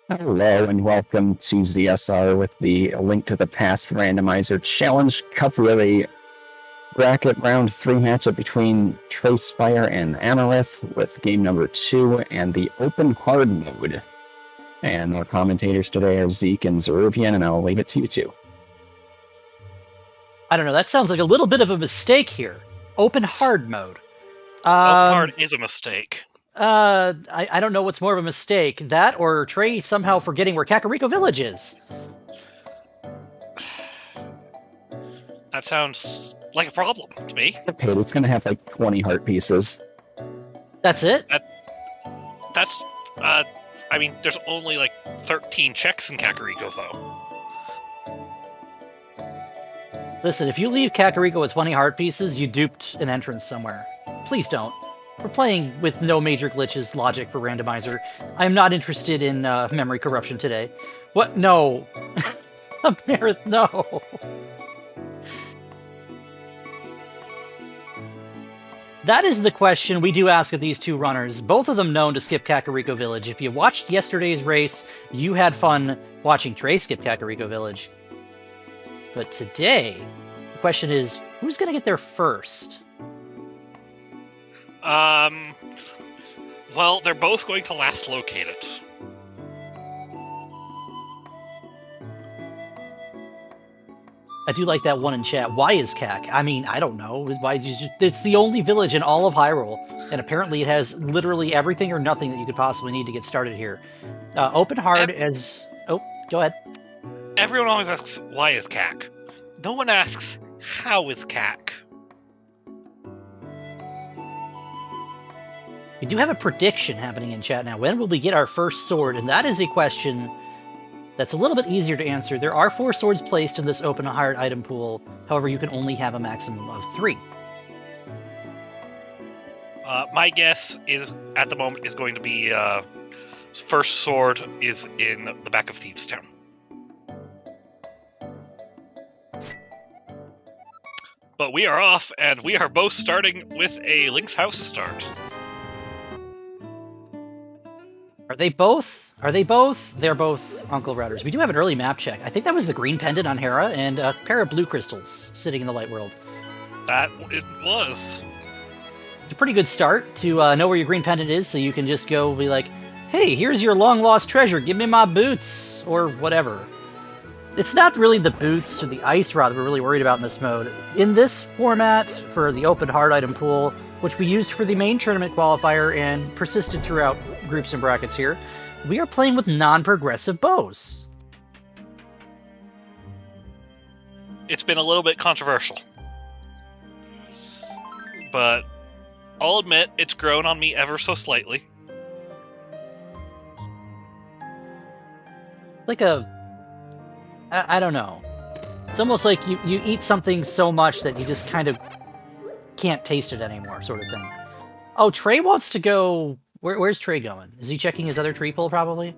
Hello and welcome to ZSR with the Link to the Past Randomizer Challenge Cavalry Bracket Round 3 matchup between TreySpyre and Amarith with game number 2 and the Open Hard mode. And our commentators today are Zeke and Zeruvian, and I'll leave it to you two. I don't know, that sounds like a little bit of a mistake here. Open Hard mode. Open Hard is a mistake. I don't know what's more of a mistake, that or Trey somehow forgetting where Kakariko Village is. That sounds like a problem to me. Okay, it's going to have like 20 heart pieces. That's it? That's, I mean, there's only like 13 checks in Kakariko, though. Listen, if you leave Kakariko with 20 heart pieces, you duped an entrance somewhere. Please don't. We're playing with no major glitches logic for randomizer. I am not interested in memory corruption today. What? No. Amarith, no. That is the question we do ask of these two runners, both of them known to skip Kakariko Village. If you watched yesterday's race, you had fun watching Trey skip Kakariko Village. But today, the question is, who's going to get there first? Well, they're both going to last located. I do like that one in chat. Why is CAC? I mean, I don't know. It's the only village in all of Hyrule, and apparently it has literally everything or nothing that you could possibly need to get started here. Open Hard as... Oh, go ahead. Everyone always asks, why is CAC? No one asks, how is CAC? We do have a prediction happening in chat now. When will we get our first sword? And that is a question that's a little bit easier to answer. There are 4 swords placed in this Open Hard item pool. However, you can only have a maximum of 3. My guess is, at the moment, is going to be, first sword is in the back of Thieves' Town. But we are off, and we are both starting with a Link's House start. Are they both? They're both Uncle Routers. We do have an early map check. I think that was the green pendant on Hera and a pair of blue crystals sitting in the light world. That it was. It's a pretty good start to know where your green pendant is, so you can just go be like, hey, here's your long-lost treasure, give me my boots, or whatever. It's not really the boots or the ice rod we're really worried about in this mode. In this format, for the Open Hard item pool, which we used for the main tournament qualifier and persisted throughout groups and brackets here, we are playing with non-progressive bows. It's been a little bit controversial. But I'll admit, it's grown on me ever so slightly. Like I don't know. It's almost like you eat something so much that you just kind of can't taste it anymore, sort of thing. Oh, Trey wants to go... Where's Trey going? Is he checking his other tree pull, probably?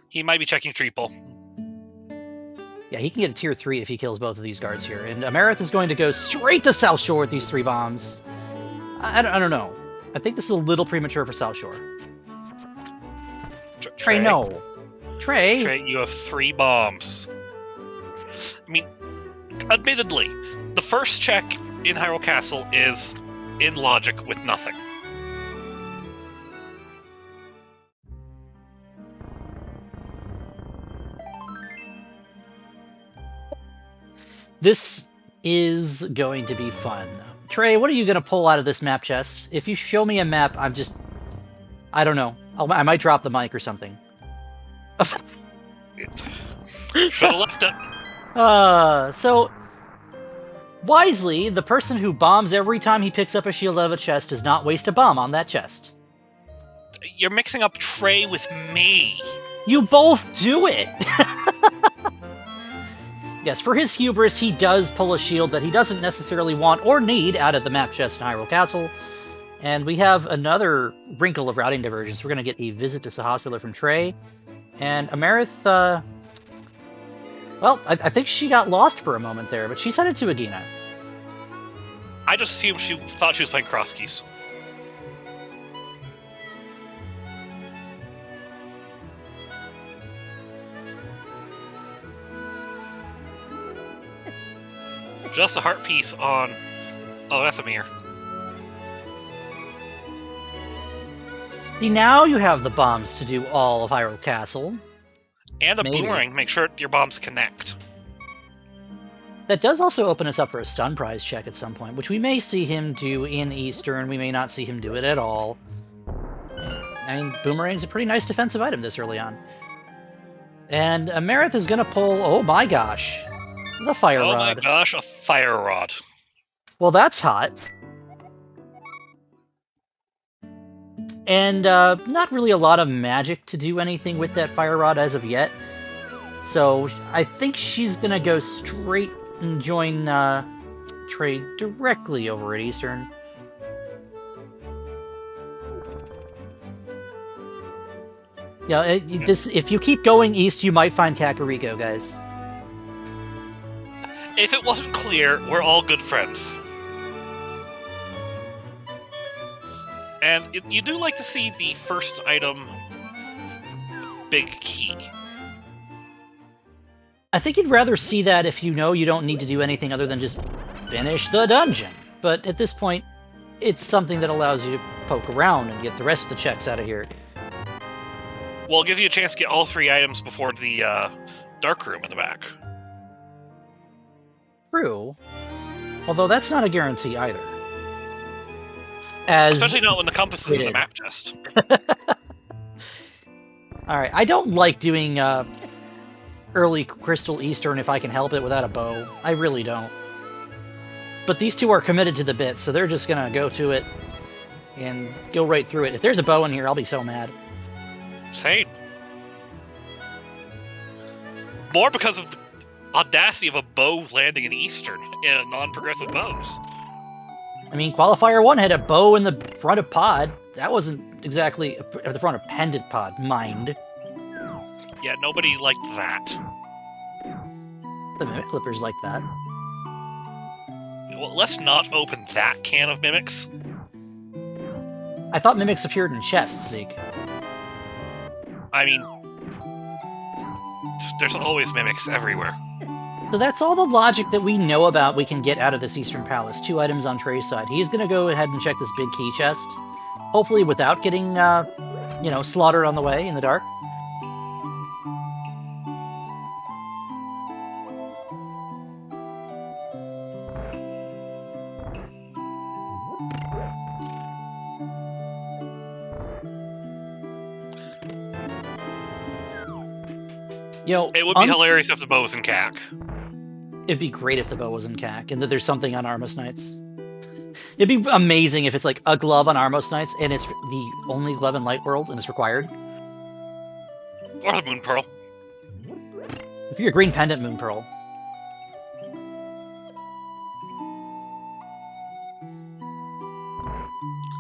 He might be checking tree pull. Yeah, he can get a tier 3 if he kills both of these guards here. And Amarith is going to go straight to South Shore with these 3 bombs. I don't know. I think this is a little premature for South Shore. Trey, no. Trey, you have 3 bombs. I mean, admittedly, the first check in Hyrule Castle is in logic with nothing. this is going to be fun. Trey, what are you going to pull out of this map chest? If you show me a map, I don't know. I might drop the mic or something. Should have left it. So, wisely, the person who bombs every time he picks up a shield out of a chest does not waste a bomb on that chest. You're mixing up Trey with me. You both do it! Yes, for his hubris, he does pull a shield that he doesn't necessarily want or need out of the map chest in Hyrule Castle. And we have another wrinkle of routing divergence. We're going to get a visit to Sahasrahla from Trey. And Amarith, well, I think she got lost for a moment there, but she's headed to Agina. I just assumed she thought she was playing cross keys. Just a heart piece on... Oh, that's a mirror. See, now you have the bombs to do all of Hyrule Castle. And a Maybe. boomerang. Make sure your bombs connect. That does also open us up for a stun prize check at some point, which we may see him do in Eastern, we may not see him do it at all. I mean, Boomerang's a pretty nice defensive item this early on. And Amarith is gonna pull, oh my gosh, the Fire Rod. Oh my gosh, a Fire Rod. Well, that's hot. And not really a lot of magic to do anything with that Fire Rod as of yet. So I think she's gonna go straight and join Trey directly over at Eastern. Yeah, if you keep going east, you might find Kakariko, guys. If it wasn't clear, we're all good friends. And you do like to see the first item big key. I think you'd rather see that if you know you don't need to do anything other than just finish the dungeon. But at this point, it's something that allows you to poke around and get the rest of the checks out of here. Well, it gives you a chance to get all 3 items before the dark room in the back. True. Although that's not a guarantee either. Especially not when the compass is in the map chest. Alright, I don't like doing early Crystal Eastern if I can help it without a bow. I really don't. But these two are committed to the bit, so they're just gonna go to it and go right through it. If there's a bow in here, I'll be so mad. Same. More because of the audacity of a bow landing in Eastern in a non-progressive bows. I mean, Qualifier 1 had a bow in the front of Pod. That wasn't exactly at the front of Pendant Pod, mind. Yeah, nobody liked that. The Mimic Clippers like that. Well, let's not open that can of mimics. I thought mimics appeared in chests, Zeke. I mean, there's always mimics everywhere. So that's all the logic that we know about we can get out of this Eastern Palace. 2 items on Trey's side. He's going to go ahead and check this big key chest. Hopefully without getting, slaughtered on the way in the dark. It would be hilarious if the bow was in CAC. It'd be great if the bow was in CAC, and that there's something on Armos Knights. It'd be amazing if it's like a glove on Armos Knights, and it's the only glove in Light World, and it's required. Or the Moon Pearl. If you're a green pendant, Moon Pearl.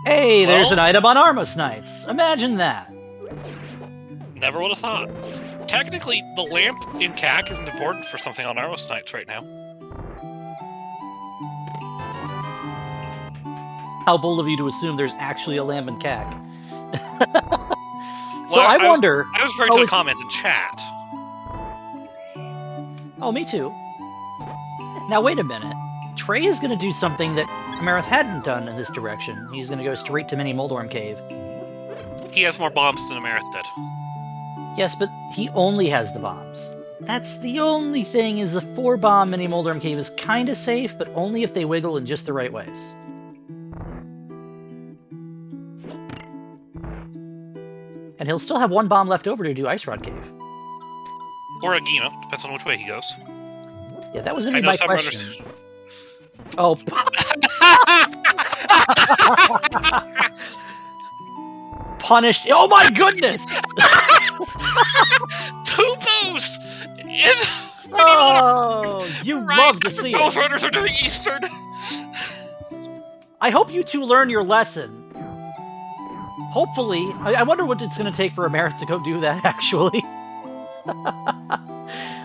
Hey, there's an item on Armos Knights. Imagine that. Never would have thought. Technically, the lamp in CAC isn't important for something on Armos Knights right now. How bold of you to assume there's actually a lamp in CAC. So Well, I wonder... I was referring to a comment in chat. Oh, me too. Now, wait a minute. Trey is going to do something that Amarith hadn't done in this direction. He's going to go straight to Mini Moldorm Cave. He has more bombs than Amarith did. Yes, but he only has the bombs. That's the only thing, is the 4-bomb Mini Moldorm Cave is kind of safe, but only if they wiggle in just the right ways. And he'll still have 1 bomb left over to do Ice Rod Cave. Or Agina, depends on which way he goes. Yeah, that was going to be my question. Oh. Punished. Oh my goodness! 2 bows! Oh, you love to see both it. runners are doing Eastern. I hope you two learn your lesson. Hopefully. I wonder what it's going to take for Amarith to go do that, actually.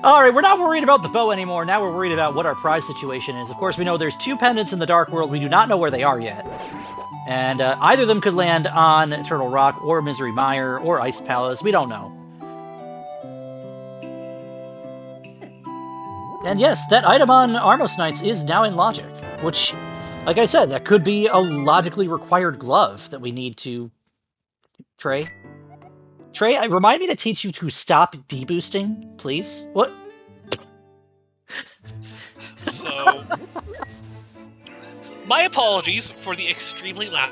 Alright, we're not worried about the bow anymore. Now we're worried about what our prize situation is. Of course, we know there's 2 pendants in the Dark World. We do not know where they are yet. And either of them could land on Eternal Rock, or Misery Mire, or Ice Palace. We don't know. And yes, that item on Armos Knights is now in Logic, which, like I said, that could be a logically required glove that we need to... Trey? Trey, remind me to teach you to stop deboosting, please? What? So, my apologies for the extremely loud...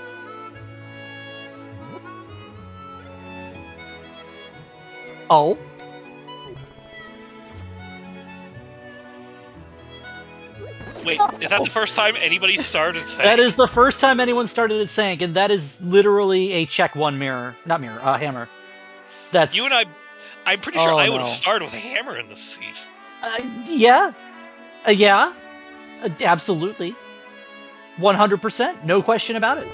Oh? Wait, is that the first time anybody started saying? That is the first time anyone started at Sank, and that is literally a check one mirror. Not mirror, hammer. That's... You and I'm pretty sure I would have started with a hammer in this seat. Yeah. Yeah. Absolutely. 100%. No question about it.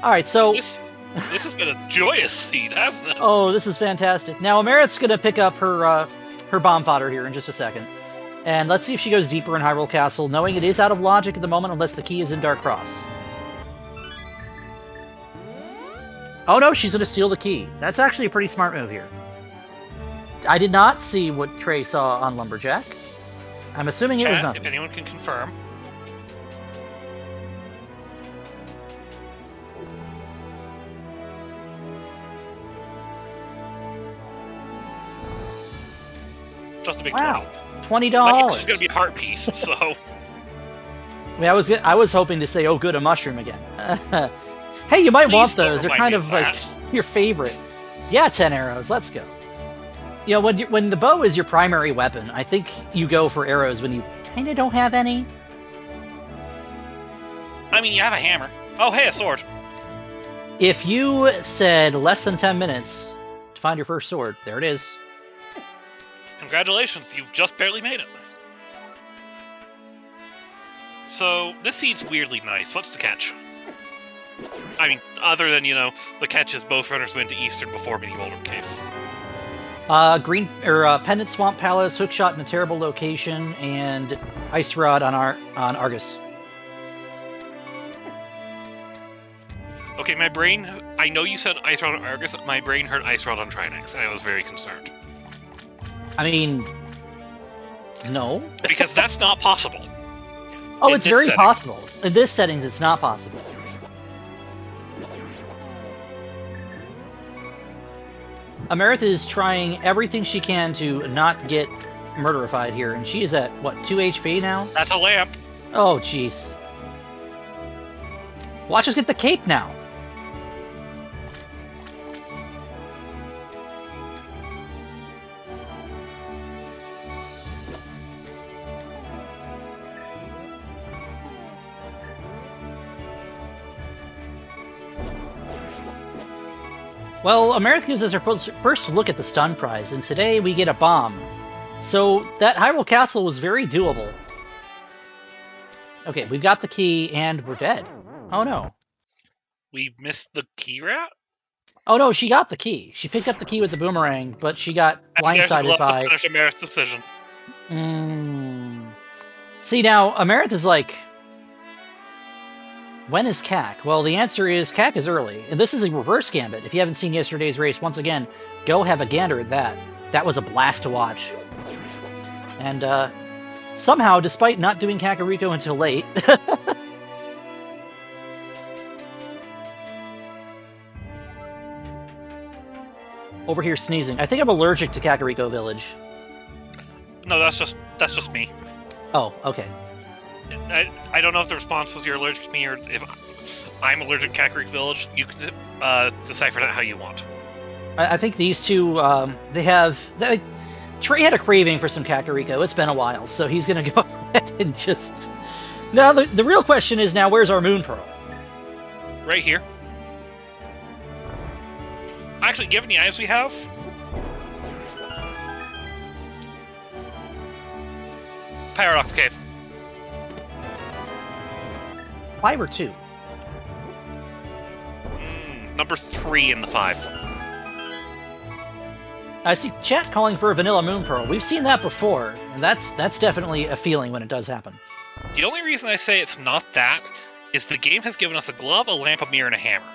Alright, so... This has been a joyous seat, hasn't it? Oh, this is fantastic. Now, Amarith's going to pick up her bomb fodder here in just a second. And let's see if she goes deeper in Hyrule Castle, knowing it is out of Logic at the moment unless the key is in Dark Cross. Oh no, she's going to steal the key. That's actually a pretty smart move here. I did not see what Trey saw on Lumberjack. I'm assuming it was nothing. If anyone can confirm. Just a big wow. 20. $20. Like, it's just going to be heart piece, so... I mean, I was hoping to say, oh good, a mushroom again. Hey, you might want those. They're kind of like your favorite. Yeah, 10 arrows. Let's go. You know, when the bow is your primary weapon, I think you go for arrows when you kind of don't have any. I mean, you have a hammer. Oh, hey, a sword. If you said less than 10 minutes to find your first sword, there it is. Congratulations, you've just barely made it. So, this seat's weirdly nice. What's the catch? I mean, other than, the catch is both runners went to Eastern before meeting Boulder Cave. Pendant Swamp Palace, Hookshot in a terrible location, and Ice Rod on Argus. Okay, my brain... I know you said Ice Rod on Argus, my brain heard Ice Rod on Trinex, and I was very concerned. I mean... No. Because that's not possible. Oh, it's very possible. In this settings, it's not possible. Amarith is trying everything she can to not get murderified here, and she is at, what, 2 HP now? That's a lamp. Oh, jeez. Watch us get the cape now. Well, Amarith gives us her first look at the stun prize, and today we get a bomb. So, that Hyrule Castle was very doable. Okay, we've got the key, and we're dead. Oh no. We missed the key rat? Oh no, she got the key. She picked up the key with the boomerang, but she got blindsided by... There's a Amarith's decision. See, now, Amarith is like... When is CAC? Well, the answer is CAC is early. And this is a reverse gambit. If you haven't seen yesterday's race, once again, go have a gander at that. That was a blast to watch. And somehow, despite not doing Kakariko until late... Over here sneezing. I think I'm allergic to Kakariko Village. No, that's just me. Oh, okay. I don't know if the response was you're allergic to me or if I'm allergic to Kakariko Village. You can decipher that how you want. I think these two, they have... Trey had a craving for some Kakariko. It's been a while, so he's going to go ahead and just... Now, the real question is now, where's our Moon Pearl? Right here. Actually, given the items we have... Paradox Cave. 5 or 2? Number 3 in the 5. I see chat calling for a vanilla Moon Pearl. We've seen that before, and that's definitely a feeling when it does happen. The only reason I say it's not that is the game has given us a glove, a lamp, a mirror, and a hammer.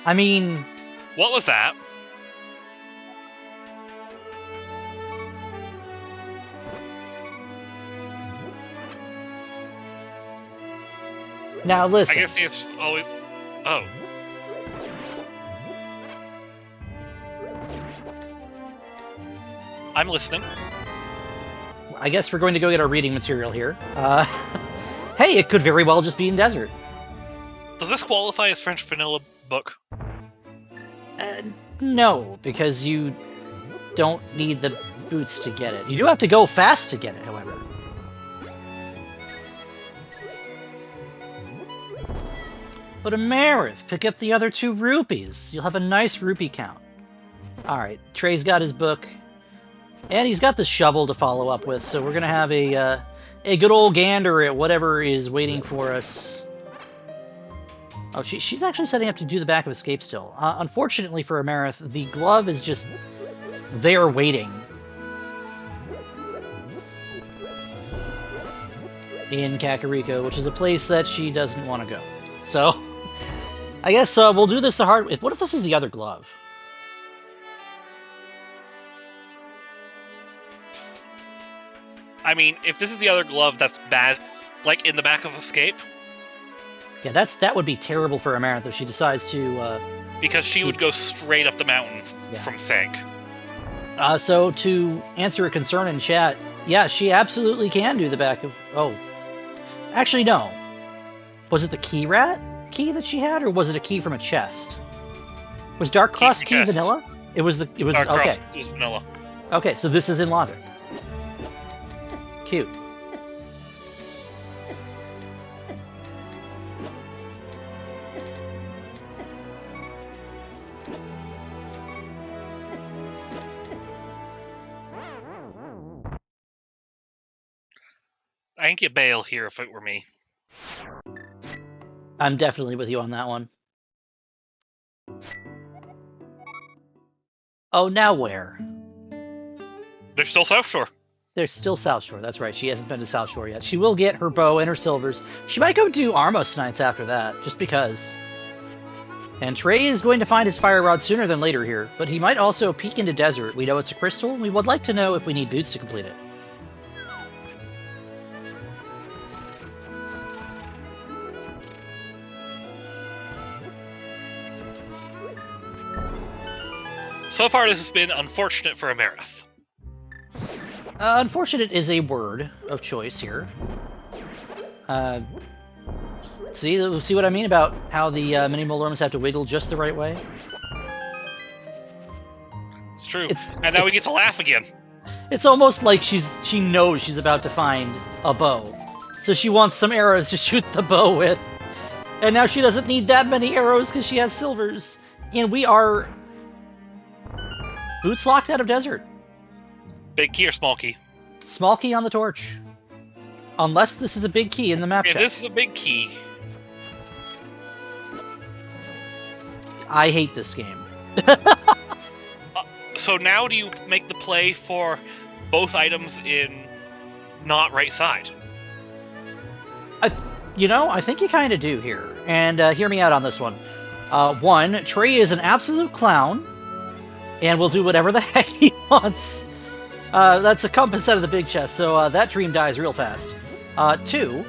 I mean... What was that? Now listen. I guess the answer's always... Oh. I'm listening. I guess we're going to go get our reading material here. Hey, it could very well just be in desert. Does this qualify as French vanilla book? No, because you don't need the boots to get it. You do have to go fast to get it, however. But Amarith, pick up the other 2 rupees. You'll have a nice rupee count. Alright, Trey's got his book. And he's got the shovel to follow up with, so we're gonna have a good old gander at whatever is waiting for us. Oh, she's actually setting up to do the back of Escape still. Unfortunately for Amarith, the glove is just there waiting. In Kakariko, which is a place that she doesn't want to go. So, I guess we'll do this the hard way. What if this is the other glove? I mean, if this is the other glove, that's bad. Like, in the back of Escape? Yeah, that would be terrible for Amarith if she decides to... because she would go straight up the mountain from Sank. So, to answer a concern in chat, yeah, she absolutely can do the back of... Oh. Actually, no. Was it the key rat key that she had, or was it a key from a chest? Was Dark Cross key vanilla? It was Dark Cross was vanilla. Okay, so this is in logic. Cute. I ain't get bail here if it were me. I'm definitely with you on that one. Oh, now where? They're still South Shore. They're still South Shore, that's right. She hasn't been to South Shore yet. She will get her bow and her silvers. She might go do Armos Nights after that, just because. And Trey is going to find his fire rod sooner than later here, but he might also peek into desert. We know it's a crystal, and we would like to know if we need boots to complete it. So far, this has been unfortunate for Amarith. Unfortunate is a word of choice here. See what I mean about how the mini Molorms have to wiggle just the right way? It's true. And now we get to laugh again. It's almost like she knows she's about to find a bow. So she wants some arrows to shoot the bow with. And now she doesn't need that many arrows because she has silvers. And we are... boots locked out of desert. Big key or small key? Small key on the torch. Unless this is a big key in the map check. If this is a big key... I hate this game. So now do you make the play for both items in not right side? I think you kind of do here. And hear me out on this one. One, Trey is an absolute clown, and will do whatever the heck he wants. That's a compass out of the big chest, so that dream dies real fast. 2,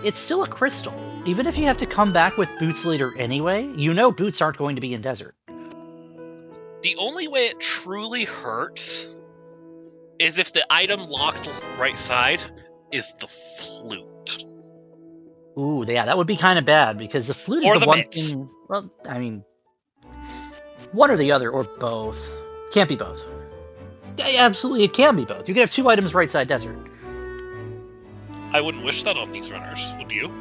it's still a crystal. Even if you have to come back with boots later anyway, you know boots aren't going to be in desert. The only way it truly hurts is if the item locked right side is the flute. Ooh, yeah, that would be kind of bad, because the flute is the one thing... Well, I mean... one or the other, or both. Can't be both. Yeah, absolutely, it can be both. You can have 2 items right side desert. I wouldn't wish that on these runners, would you?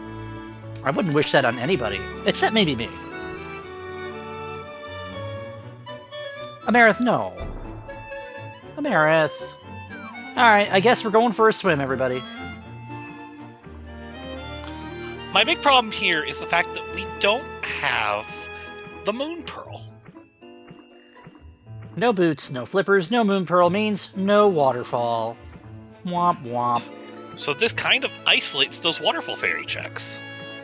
I wouldn't wish that on anybody, except maybe me. Amarith, no. Amarith. Alright, I guess we're going for a swim, everybody. My big problem here is the fact that we don't have the Moon Pearl. No boots, no flippers, no Moon Pearl means no waterfall. Womp womp. So this kind of isolates those waterfall fairy checks.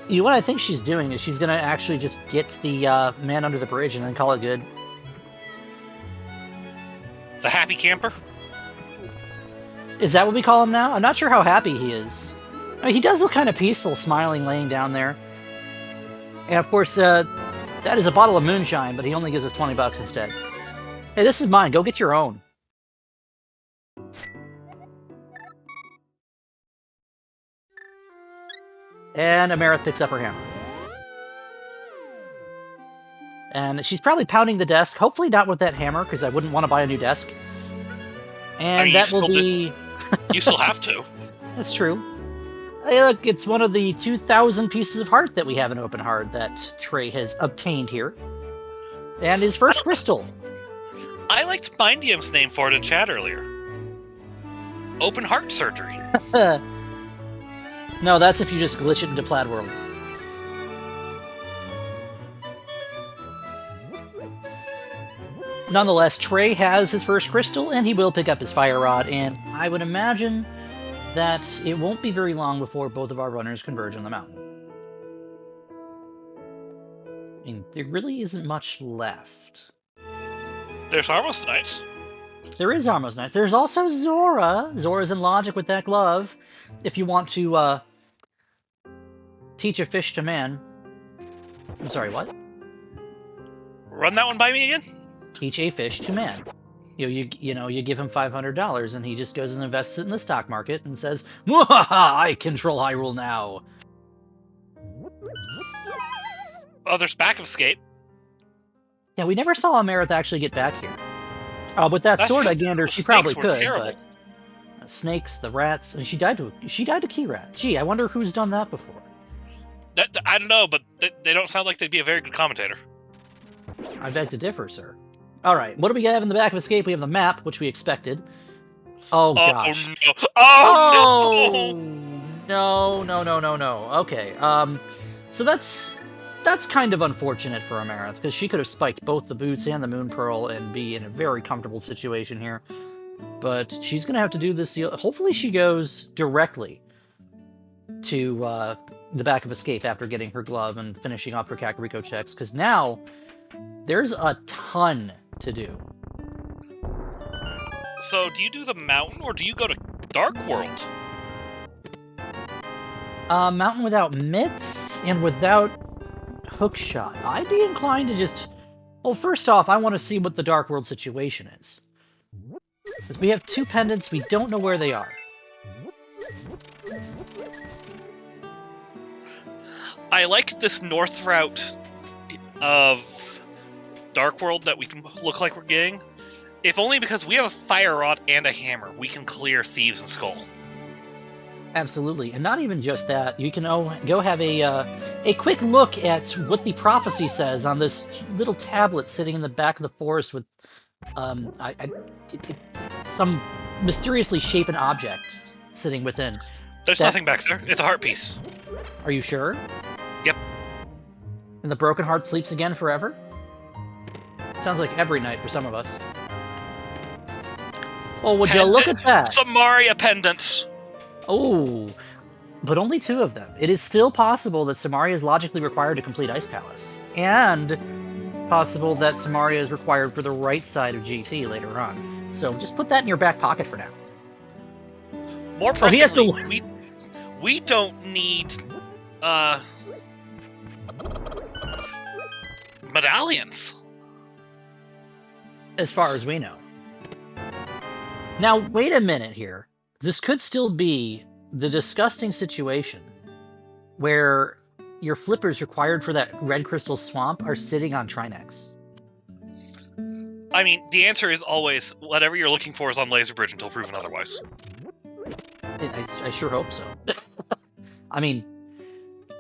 You know what I think she's doing is she's going to actually just get the man under the bridge and then call it good. The happy camper? Is that what we call him now? I'm not sure how happy he is. He does look kind of peaceful, smiling, laying down there. And of course, that is a bottle of moonshine, but he only gives us $20 instead. Hey, this is mine. Go get your own. And Amarith picks up her hammer. And she's probably pounding the desk. Hopefully not with that hammer, because I wouldn't want to buy a new desk. And that will be... You still have to. That's true. Hey, look, it's one of the 2,000 pieces of heart that we have in Open Heart that Trey has obtained here. And his first crystal. I liked Mindium's name for it in chat earlier. Open heart surgery. No, that's if you just glitch it into Plaid World. Nonetheless, Trey has his first crystal, and he will pick up his fire rod, and I would imagine that it won't be very long before both of our runners converge on the mountain. I mean, there really isn't much left. There's Armos Knights. There is Armos Knights. There's also Zora. Zora's in logic with that glove. If you want to teach a fish to man. I'm sorry, what? Run that one by me again? Teach a fish to man. You give him $500 and he just goes and invests it in the stock market and says, "Mwahaha, I control Hyrule now." Oh, there's back escape. Yeah, we never saw Amarith actually get back here. With that sword, I gander she probably could. But snakes, the rats, and she died to key rat. Gee, I wonder who's done that before. I don't know, but they don't sound like they'd be a very good commentator. I beg to differ, sir. Alright, what do we have in the back of Escape? We have the map, which we expected. Oh, gosh. No. Oh, no! No. Okay, so that's kind of unfortunate for Amarith, because she could have spiked both the boots and the Moon Pearl and be in a very comfortable situation here. But she's going to have to do this. Hopefully she goes directly to the back of Escape after getting her glove and finishing off her Kakariko checks, because now there's a ton to do. So, do you do the mountain, or do you go to Dark World? Mountain without mitts and without hookshot. I'd be inclined to just... Well, first off, I want to see what the Dark World situation is. Because we have two pendants, we don't know where they are. I like this north route of Dark World that we can look like we're getting. If only because we have a fire rod and a hammer. We can clear Thieves and Skull. Absolutely, and not even just that. You can go have a quick look at what the prophecy says on this little tablet sitting in the back of the forest with some mysteriously shapen object sitting within. There's nothing back there. It's a heart piece. Are you sure? Yep. And the broken heart sleeps again forever? Sounds like every night for some of us. Well, would you look at that? Samaria pendants. Oh, but only 2 of them. It is still possible that Samaria is logically required to complete Ice Palace, and possible that Samaria is required for the right side of GT later on. So just put that in your back pocket for now. More pressingly, we don't need medallions. As far as we know. Now, wait a minute here. This could still be the disgusting situation where your flippers required for that red crystal swamp are sitting on Trinex. I mean, the answer is always whatever you're looking for is on Laser Bridge until proven otherwise. I sure hope so. I mean,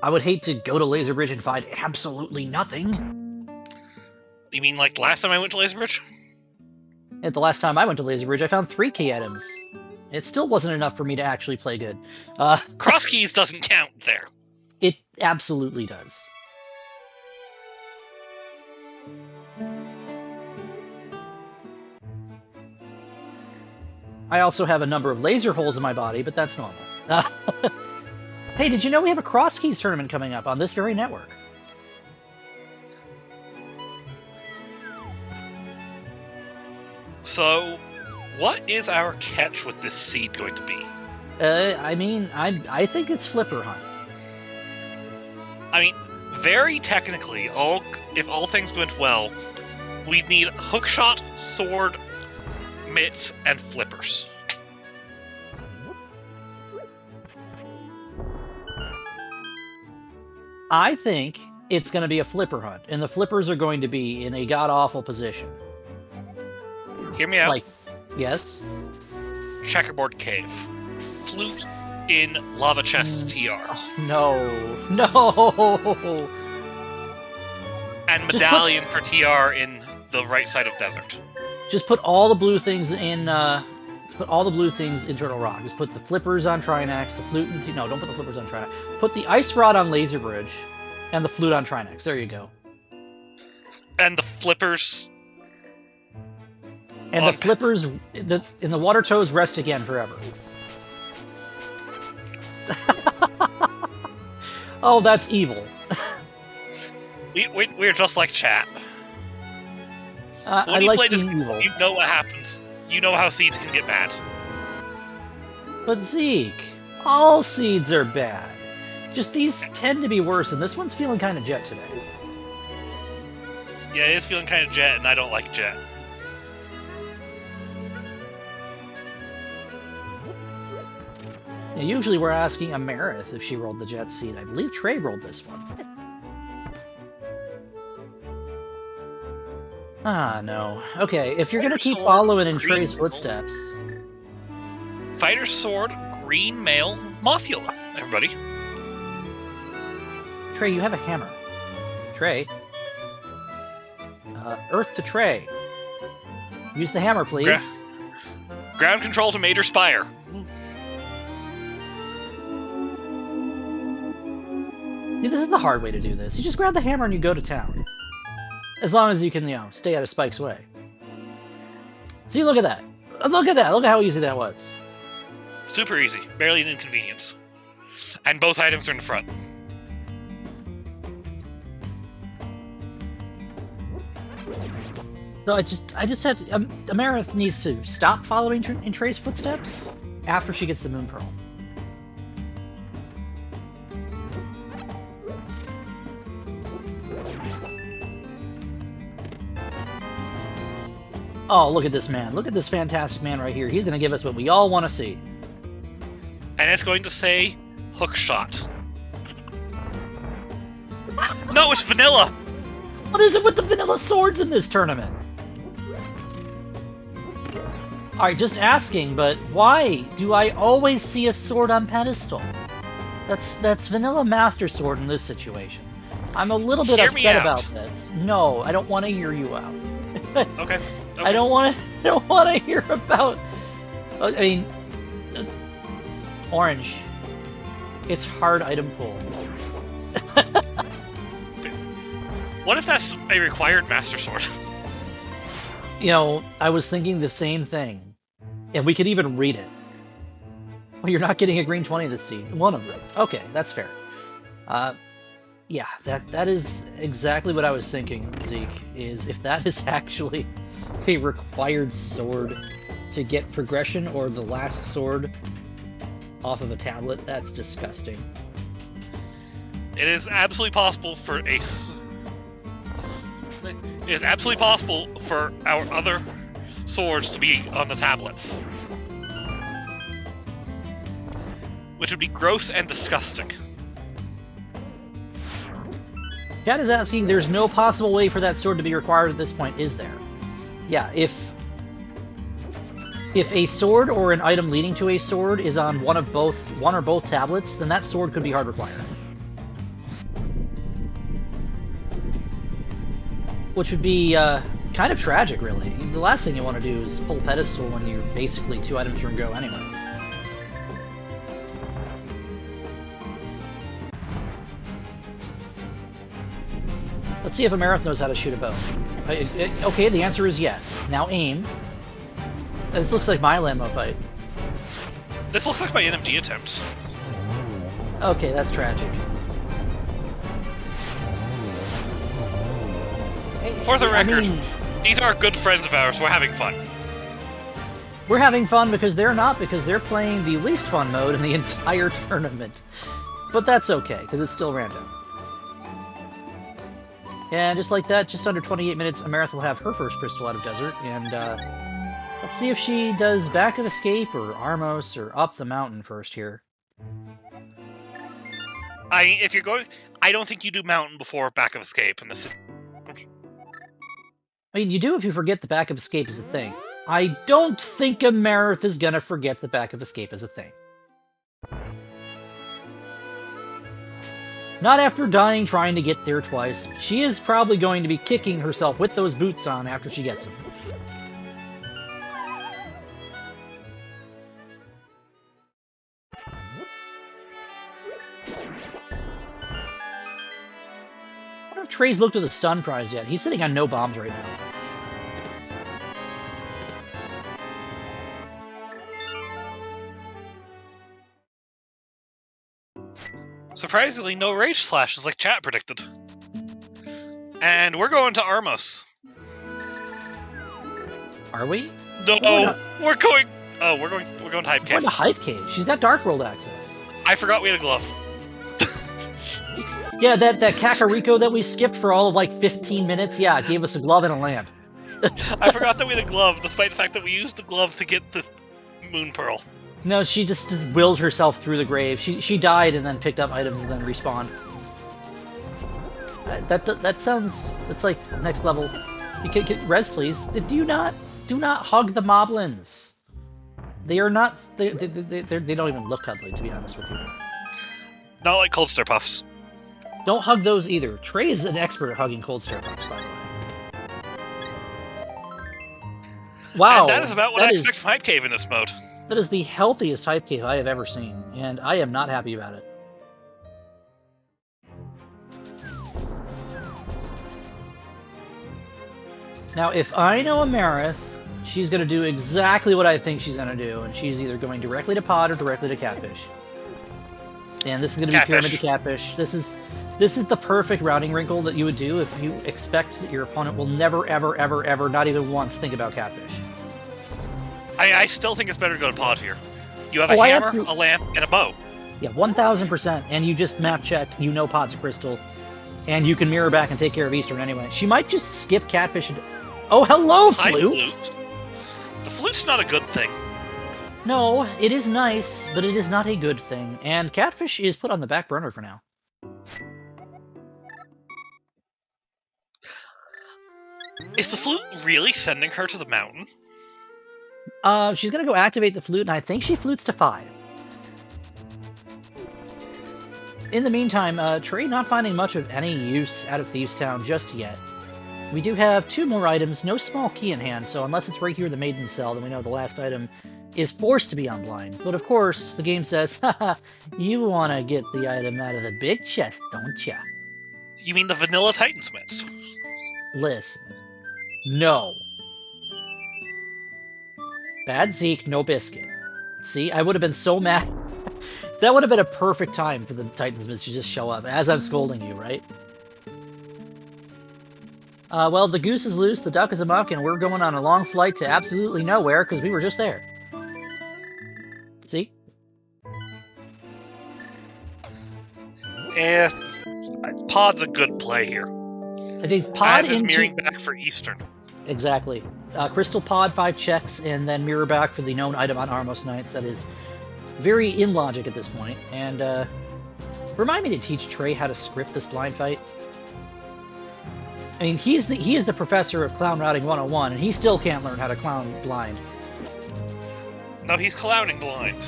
I would hate to go to Laser Bridge and find absolutely nothing. You mean like last time I went to Laser Bridge? At the last time I went to Laser Bridge, I found 3 key items. It still wasn't enough for me to actually play good. Cross keys doesn't count there. It absolutely does. I also have a number of laser holes in my body, but that's normal. Hey, did you know we have a Cross Keys tournament coming up on this very network? So, what is our catch with this seed going to be? I mean, I think it's Flipper Hunt. I mean, very technically, if all things went well, we'd need hookshot, sword, mitts, and flippers. I think it's going to be a Flipper Hunt, and the flippers are going to be in a god-awful position. Hear me out. Like, yes? Checkerboard cave. Flute in lava chest TR. Oh, no. And medallion for TR in the right side of desert. Just put all the blue things in, put all the blue things in Turtle Rock. Just put the flippers on Trinax, the flute in... No, don't put the flippers on Trinax. Put the ice rod on Laser Bridge, and the flute on Trinax. There you go. And the flippers... And the flippers in the water toes rest again forever. Oh, that's evil. We're just like chat. When I you like play this, evil. you know what happens. You know how seeds can get bad. But Zeke, all seeds are bad. Just these tend to be worse, and this one's feeling kind of jet today. Yeah, it is feeling kind of jet, and I don't like jet. Now, usually we're asking Amarith if she rolled the jet seed. I believe Trey rolled this one. Ah, no. Okay, if you're gonna keep following in Trey's footsteps... Fighter sword, green male, Mothula, everybody. Trey, you have a hammer. Trey. Earth to Trey. Use the hammer, please. Ground control to Major Spire. See, this is the hard way to do this. You just grab the hammer and you go to town. As long as you can, stay out of Spike's way. See, look at that. Look at that. Look at how easy that was. Super easy. Barely an inconvenience. And both items are in the front. So I just had to... Amarith needs to stop following in Trey's footsteps after she gets the Moon Pearl. Oh, look at this man. Look at this fantastic man right here. He's going to give us what we all want to see. And it's going to say hookshot. No, it's vanilla! What is it with the vanilla swords in this tournament? Alright, just asking, but why do I always see a sword on pedestal? That's vanilla Master Sword in this situation. I'm a little bit upset about this. No, I don't want to hear you out. Okay. I don't want to hear about... I mean... Orange. It's hard item pool. What if that's a required Master Sword? I was thinking the same thing. And we could even read it. Well, you're not getting a green 20 this season. One of them. Okay, that's fair. Yeah, that is exactly what I was thinking, Zeke, is if that is actually a required sword to get progression or the last sword off of a tablet, that's disgusting. It is absolutely possible for our other swords to be on the tablets. Which would be gross and disgusting. Chat is asking, there's no possible way for that sword to be required at this point, is there? Yeah, if a sword or an item leading to a sword is on one or both tablets, then that sword could be hard required. Which would be kind of tragic, really. The last thing you want to do is pull pedestal when you're basically 2 items from go anyway. Let's see if Amarith knows how to shoot a bow. Okay, the answer is yes. Now aim. This looks like my Lambo fight. This looks like my NMD attempt. Okay, that's tragic. For the record, these are good friends of ours. We're having fun. We're having fun because they're not, because they're playing the least fun mode in the entire tournament. But that's okay, because it's still random. And just like that, just under 28 minutes, Amarith will have her first crystal out of desert, and let's see if she does back of escape or Armos or up the mountain first here. If you're going, I don't think you do mountain before back of escape in this. I mean, you do if you forget the back of escape is a thing. I don't think Amarith is gonna forget the back of escape is a thing. Not after dying trying to get there twice. She is probably going to be kicking herself with those boots on after she gets them. I wonder if Trey's looked at the stun prize yet. He's sitting on no bombs right now. Surprisingly, no rage slashes like chat predicted. And we're going to Armos. Are we? No, we're going. Oh, we're going to Hype We're Cave. going to Hype Cave. She's got Dark World access. I forgot we had a glove. Yeah, that Kakariko that we skipped for all of like 15 minutes, yeah, it gave us a glove and a land. I forgot that we had a glove, despite the fact that we used the glove to get the Moon Pearl. No, she just willed herself through the grave. She died and then picked up items and then respawned. That sounds... That's like next level. Res, please. Do not hug the moblins. They are not... They don't even look cuddly, to be honest with you. Not like Cold Star Puffs. Don't hug those either. Trey is an expert at hugging Cold Star Puffs, by the way. Wow. And that is about what I expect from Hype Cave in this mode. That is the healthiest Hype Cave I have ever seen, and I am not happy about it. Now, if I know Amarith, she's going to do exactly what I think she's going to do, and she's either going directly to Pod or directly to Catfish. And this is going to be Pyramid to Catfish. This is the perfect routing wrinkle that you would do if you expect that your opponent will never, ever, ever, ever, not even once, think about Catfish. I still think it's better to go to Pod here. You have a hammer, a lamp, and a bow. Yeah, 1000%, and you just map checked, you know Pod's a crystal, and you can mirror back and take care of Eastern anyway. She might just skip Catfish and... Oh, hello, Hi, Flute! The Flute's not a good thing. No, it is nice, but it is not a good thing, and Catfish is put on the back burner for now. Is the Flute really sending her to the mountain? She's gonna go activate the Flute, and I think she flutes to 5. In the meantime, Trey not finding much of any use out of Thieves Town just yet. We do have 2 more items, no small key in hand, so unless it's right here in the Maiden Cell, then we know the last item is forced to be on blind. But of course, the game says, haha, you wanna get the item out of the big chest, don't ya? You mean the Vanilla Titansmiths? Listen. No. Bad Zeke, no biscuit. See, I would have been so mad. That would have been a perfect time for the Titansmiths to just show up, as I'm scolding you, right? Well, the goose is loose, the duck is amok, and we're going on a long flight to absolutely nowhere, because we were just there. See? Pod's a good play here. I think Pod As is mirroring back for Eastern. Exactly. Crystal Pod, 5 checks, and then mirror back for the known item on Armos Knights. That is very in logic at this point. And remind me to teach Trey how to script this blind fight. I mean, he is the professor of Clown Routing 101, and he still can't learn how to clown blind. No, he's clowning blind.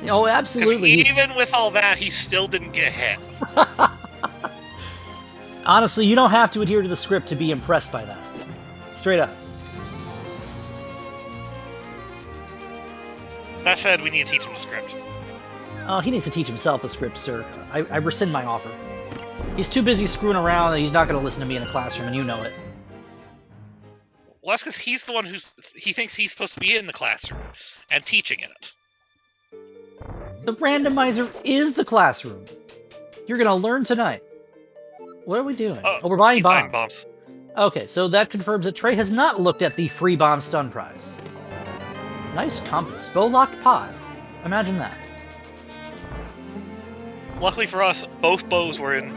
Oh, absolutely. Even with all that, he still didn't get hit. Honestly, you don't have to adhere to the script to be impressed by that. Straight up. That said, we need to teach him the script. Oh, he needs to teach himself the script, sir. I rescind my offer. He's too busy screwing around and he's not going to listen to me in a classroom, and you know it. Well, that's because he's the one he thinks he's supposed to be in the classroom and teaching in it. The randomizer is the classroom. You're going to learn tonight. What are we doing? Oh, we're buying bombs. Okay, so that confirms that Trey has not looked at the free bomb stun prize. Nice compass. Bow-locked pod. Imagine that. Luckily for us, both bows were in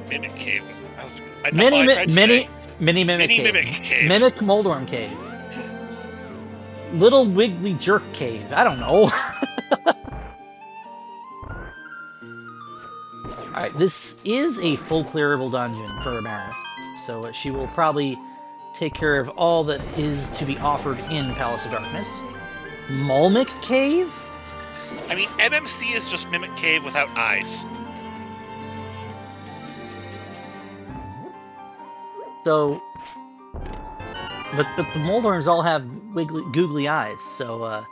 Mimic Cave. Mini Mimic Cave. Mimic Cave. Mimic Moldorm Cave. Little Wiggly Jerk Cave. I don't know. Alright, this is a full clearable dungeon for Amarith, so she will probably take care of all that is to be offered in Palace of Darkness. Mulmic Cave? I mean, MMC is just Mimic Cave without eyes. So, but the Moldorms all have wiggly, googly eyes, so,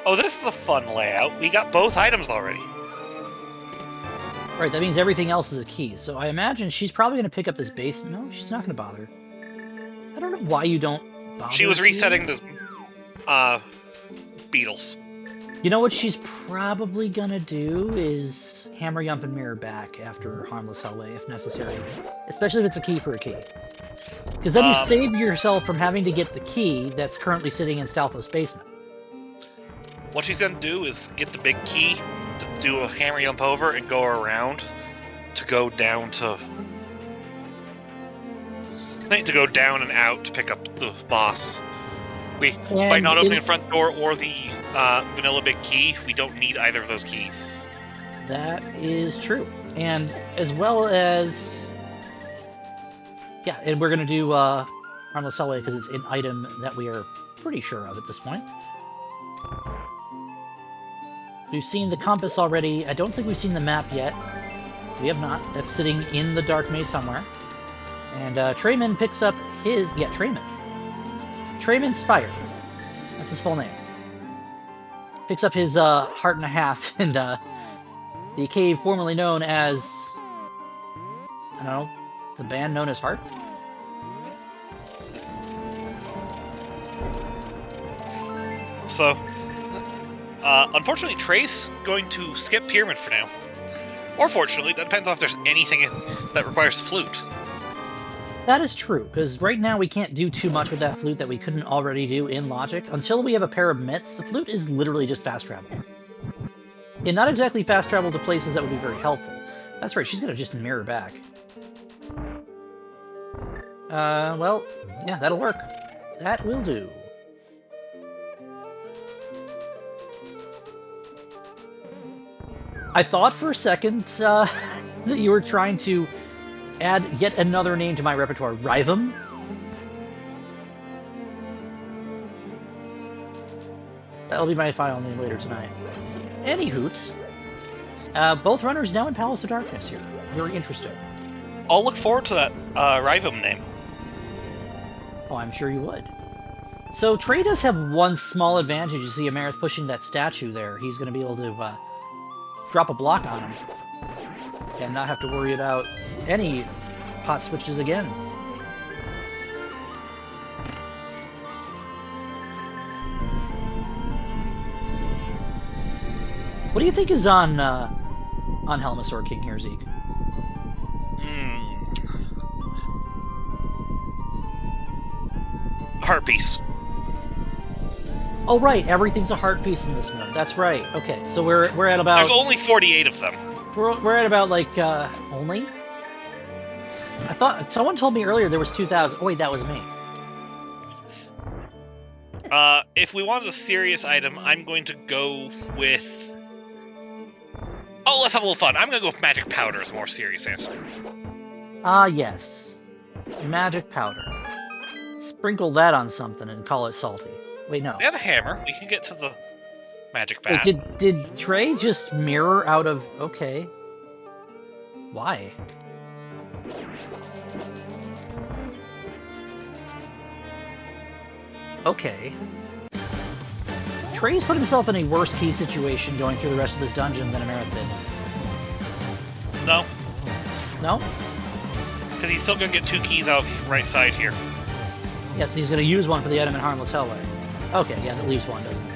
Oh, this is a fun layout. We got both items already. Right, that means everything else is a key. So I imagine she's probably going to pick up this base. No, she's not going to bother. I don't know why you don't bother. She was resetting the beetles. You know what she's probably going to do is hammer Yump and Mirror back after Harmless Hellway if necessary. Especially if it's a key for a key. Because then you save yourself from having to get the key that's currently sitting in Stalfos' basement. What she's gonna do is get the big key, to do a hammer jump over, and go around to go down to... I think to go down and out to pick up the boss. By not opening the front door or the vanilla big key, we don't need either of those keys. That is true. And as well as... Yeah, and we're gonna do Harmless Hellway because it's an item that we are pretty sure of at this point. We've seen the compass already. I don't think we've seen the map yet. We have not. That's sitting in the Dark Maze somewhere. And Treyman picks up his... Yeah, Treyman. TreySpyre. That's his full name. Picks up his heart and a half in the cave formerly known as... I don't know. The band known as Heart? So... unfortunately, Trey's going to skip Pyramid for now. Or fortunately, that depends on if there's anything that requires flute. That is true, because right now we can't do too much with that flute that we couldn't already do in Logic. Until we have a pair of mitts, the flute is literally just fast travel. And not exactly fast travel to places that would be very helpful. That's right, she's going to just mirror back. Well, yeah, that'll work. That will do. I thought for a second that you were trying to add yet another name to my repertoire. Rhythm? That'll be my final name later tonight. Anyhoot, both runners now in Palace of Darkness here. Very interesting. I'll look forward to that Rhythm name. Oh, I'm sure you would. So Trey does have one small advantage. You see Amarith pushing that statue there. He's going to be able to drop a block on him and not have to worry about any hot switches again. What do you think is on Helmasaur King here, Zeke? Heart piece. Oh right, everything's a heart piece in this mode. That's right. Okay, so we're at about. There's only 48 of them. We're at about like only. I thought someone told me earlier there was 2,000. Oh wait, that was me. If we wanted a serious item, I'm going to go with... Oh, let's have a little fun. I'm going to go with Magic Powder as a more serious answer. Ah, yes. Magic Powder. Sprinkle that on something and call it salty. Wait, no. We have a hammer. We can get to the Magic Bat. Wait, did Trey just mirror out of... Okay. Why? Okay. Trey's put himself in a worse key situation going through the rest of this dungeon than Amarith did. No. No? Because he's still going to get 2 keys out of the right side here. Yes, he's going to use one for the item in Harmless Hellway. Okay, yeah, that leaves one, doesn't it?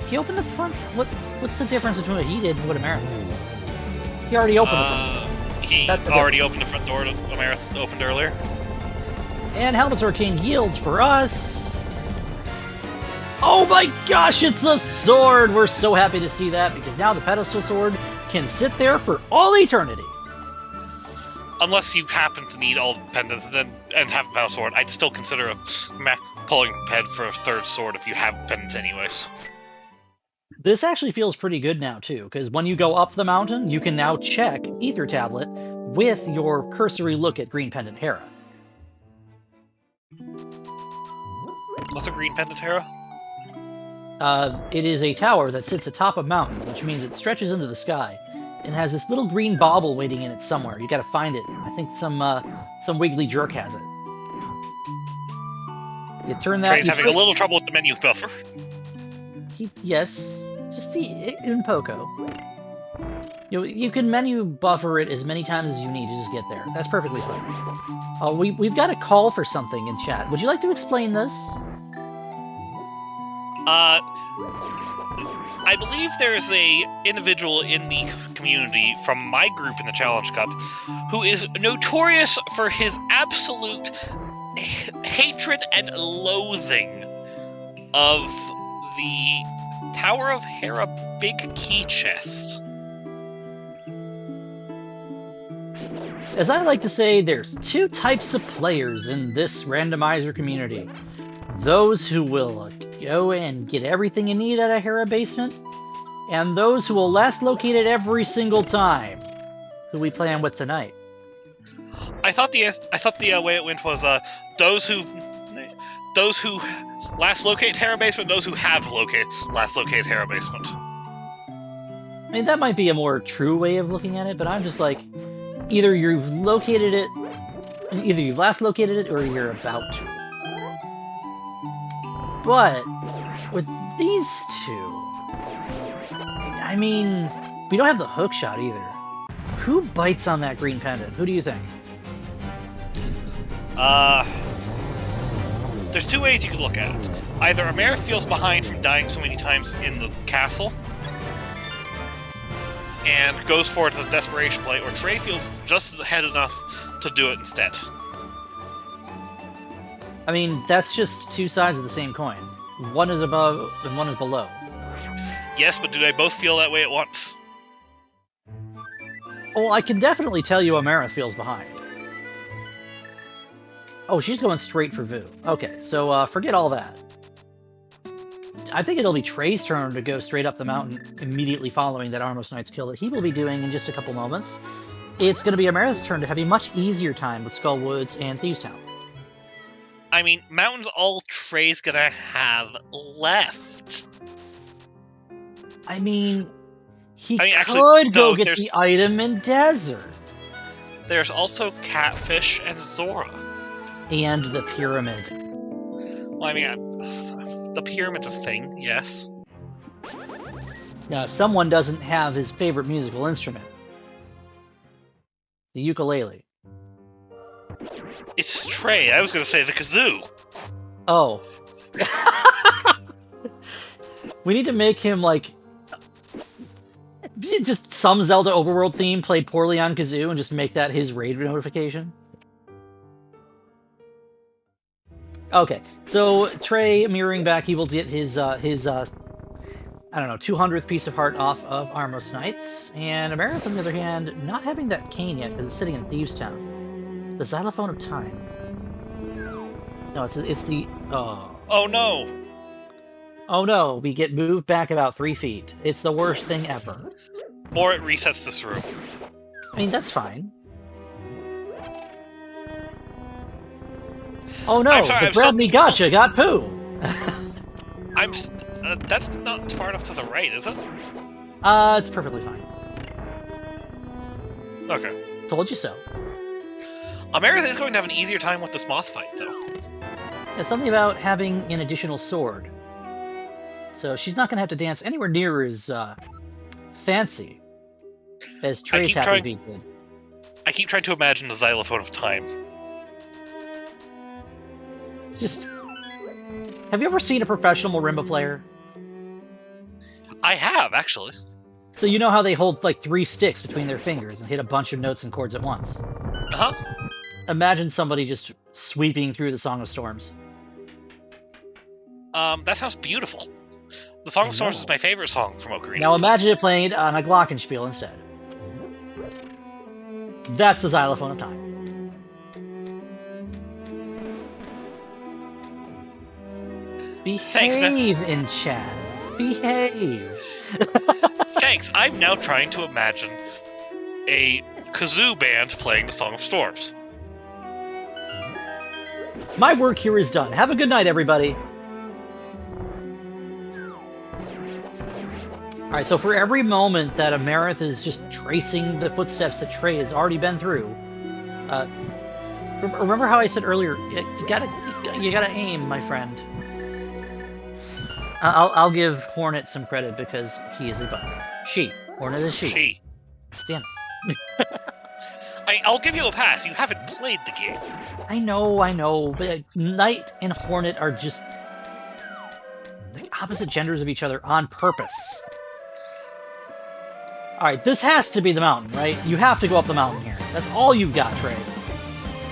He opened the front. What's the difference between what he did and what Amarith did? He already opened the front door. He already opened the front door that Amarith opened earlier. And Helmasaur King yields for us. Oh my gosh, it's a sword! We're so happy to see that, because now the pedestal sword can sit there for all eternity. Unless you happen to need all pendants and have a pedal sword, I'd still consider pulling ped for a third sword if you have pendants anyways. This actually feels pretty good now, too, because when you go up the mountain, you can now check Ether Tablet with your cursory look at Green Pendant Hera. What's a Green Pendant Hera? It is a tower that sits atop a mountain, which means it stretches into the sky, and has this little green bauble waiting in it somewhere. You gotta find it. I think some wiggly jerk has it. You turn that... Trey's having a little trouble with the menu buffer. Yes, just see un poco. You can menu buffer it as many times as you need to just get there. That's perfectly fine. We've got a call for something in chat. Would you like to explain this? I believe there's a individual in the community from my group in the Challenge Cup who is notorious for his absolute hatred and loathing of the Tower of Hera big key chest. As I like to say, there's two types of players in this randomizer community. Those who will go and get everything you need at a Hera basement, and those who will last locate it every single time, who we play on with tonight. I thought the way it went was those who last locate Hera basement, those who have last locate Hera basement. I mean, that might be a more true way of looking at it, but I'm just like, either you've located it, either you've last located it, or you're about to. But with these two, I mean, we don't have the hook shot either. Who bites on that green pendant? Who do you think? There's two ways you could look at it. Either Amarith feels behind from dying so many times in the castle and goes for it as a desperation play, or Trey feels just ahead enough to do it instead. I mean, that's just two sides of the same coin. One is above and one is below. Yes, but do they both feel that way at once? Oh, I can definitely tell you Amarith feels behind. Oh, she's going straight for Vu. Okay, so forget all that. I think it'll be Trey's turn to go straight up the mountain immediately following that Armos Knight's kill that he will be doing in just a couple moments. It's going to be Amarith's turn to have a much easier time with Skull Woods and Thieves Town. I mean, mountain's all Trey's gonna have left. I mean, he actually, could no, go get the item in Desert. There's also Catfish and Zora. And the Pyramid. Well, I mean, the Pyramid's a thing, yes. Now, someone doesn't have his favorite musical instrument. The ukulele. It's Trey. I was going to say the kazoo. Oh. We need to make him, like, just some Zelda overworld theme played poorly on kazoo and just make that his raid notification. Okay, so Trey mirroring back, he will get his I don't know, 200th piece of heart off of Armos Knights, and Amarith, on the other hand, not having that cane yet because it's sitting in Thieves Town. The Xylophone of Time. No, it's the... Oh. Oh no! Oh no, we get moved back about 3 feet. It's the worst thing ever. Or it resets this room. I mean, that's fine. Oh no, the Bradley Gotcha got poo! That's not far enough to the right, is it? It's perfectly fine. Okay. Told you so. Amarith is going to have an easier time with this moth fight, though. It's something about having an additional sword. So she's not going to have to dance anywhere near as fancy as Trey's Happy Feet did. I keep trying to imagine the Xylophone of Time. It's just... Have you ever seen a professional marimba player? I have, actually. So you know how they hold like 3 sticks between their fingers and hit a bunch of notes and chords at once? Uh-huh. Imagine somebody just sweeping through the Song of Storms. That sounds beautiful. The Song of Storms is my favorite song from Ocarina Now of Time. imagine it playing it on a glockenspiel instead. That's the xylophone of time. Behave in chat. Behave. Thanks. I'm now trying to imagine a kazoo band playing the Song of Storms. My work here is done. Have a good night, everybody. Alright, so for every moment that Amarith is just tracing the footsteps that Trey has already been through, remember how I said earlier, you gotta aim, my friend. I'll give Hornet some credit because he is a butler. She. Hornet is she. She. Damn it. I'll give you a pass. You haven't played the game. I know, but Knight and Hornet are just the opposite genders of each other on purpose. Alright, this has to be the mountain, right? You have to go up the mountain here. That's all you've got, Trey.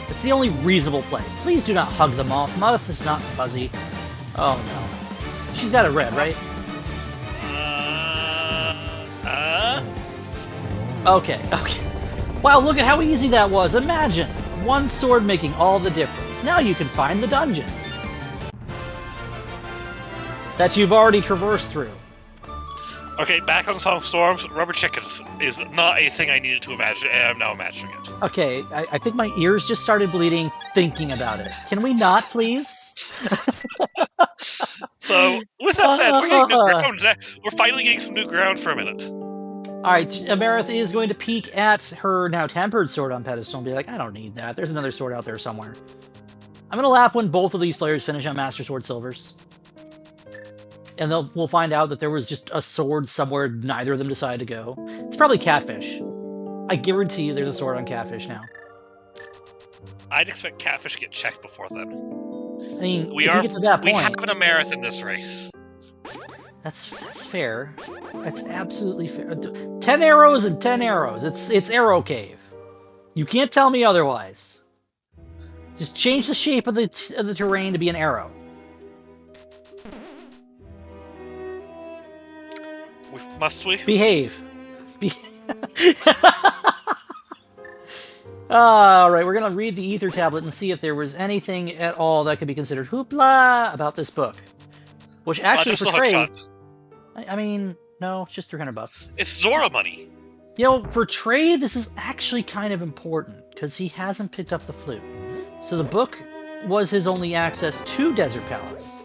It's the only reasonable play. Please do not hug the moth. Moth is not fuzzy. Oh no. She's got it red, right? Okay. Wow, look at how easy that was. Imagine! One sword making all the difference. Now you can find the dungeon that you've already traversed through. Okay, back on Song of Storms, rubber chickens is not a thing I needed to imagine, and I'm now imagining it. Okay, I think my ears just started bleeding thinking about it. Can we not, please? So, with that said, we're getting new ground. We're finally getting some new ground for a minute. Alright, Amarith is going to peek at her now tempered sword on pedestal and be like, I don't need that. There's another sword out there somewhere. I'm going to laugh when both of these players finish on Master Sword Silvers. And we'll find out that there was just a sword somewhere neither of them decided to go. It's probably Catfish. I guarantee you there's a sword on Catfish now. I'd expect Catfish to get checked before then. I mean, we if you get to that point, have an Amarith in this race. That's fair. That's absolutely fair. 10 arrows and 10 arrows. It's Arrow Cave. You can't tell me otherwise. Just change the shape of the terrain to be an arrow. Must we? Behave. Alright, we're going to read the Ether Tablet and see if there was anything at all that could be considered hoopla about this book. Which actually just for Trey... shot. I mean, no, it's just $300. It's Zora money. You know, for Trey, this is actually kind of important, because he hasn't picked up the flute. So the book was his only access to Desert Palace.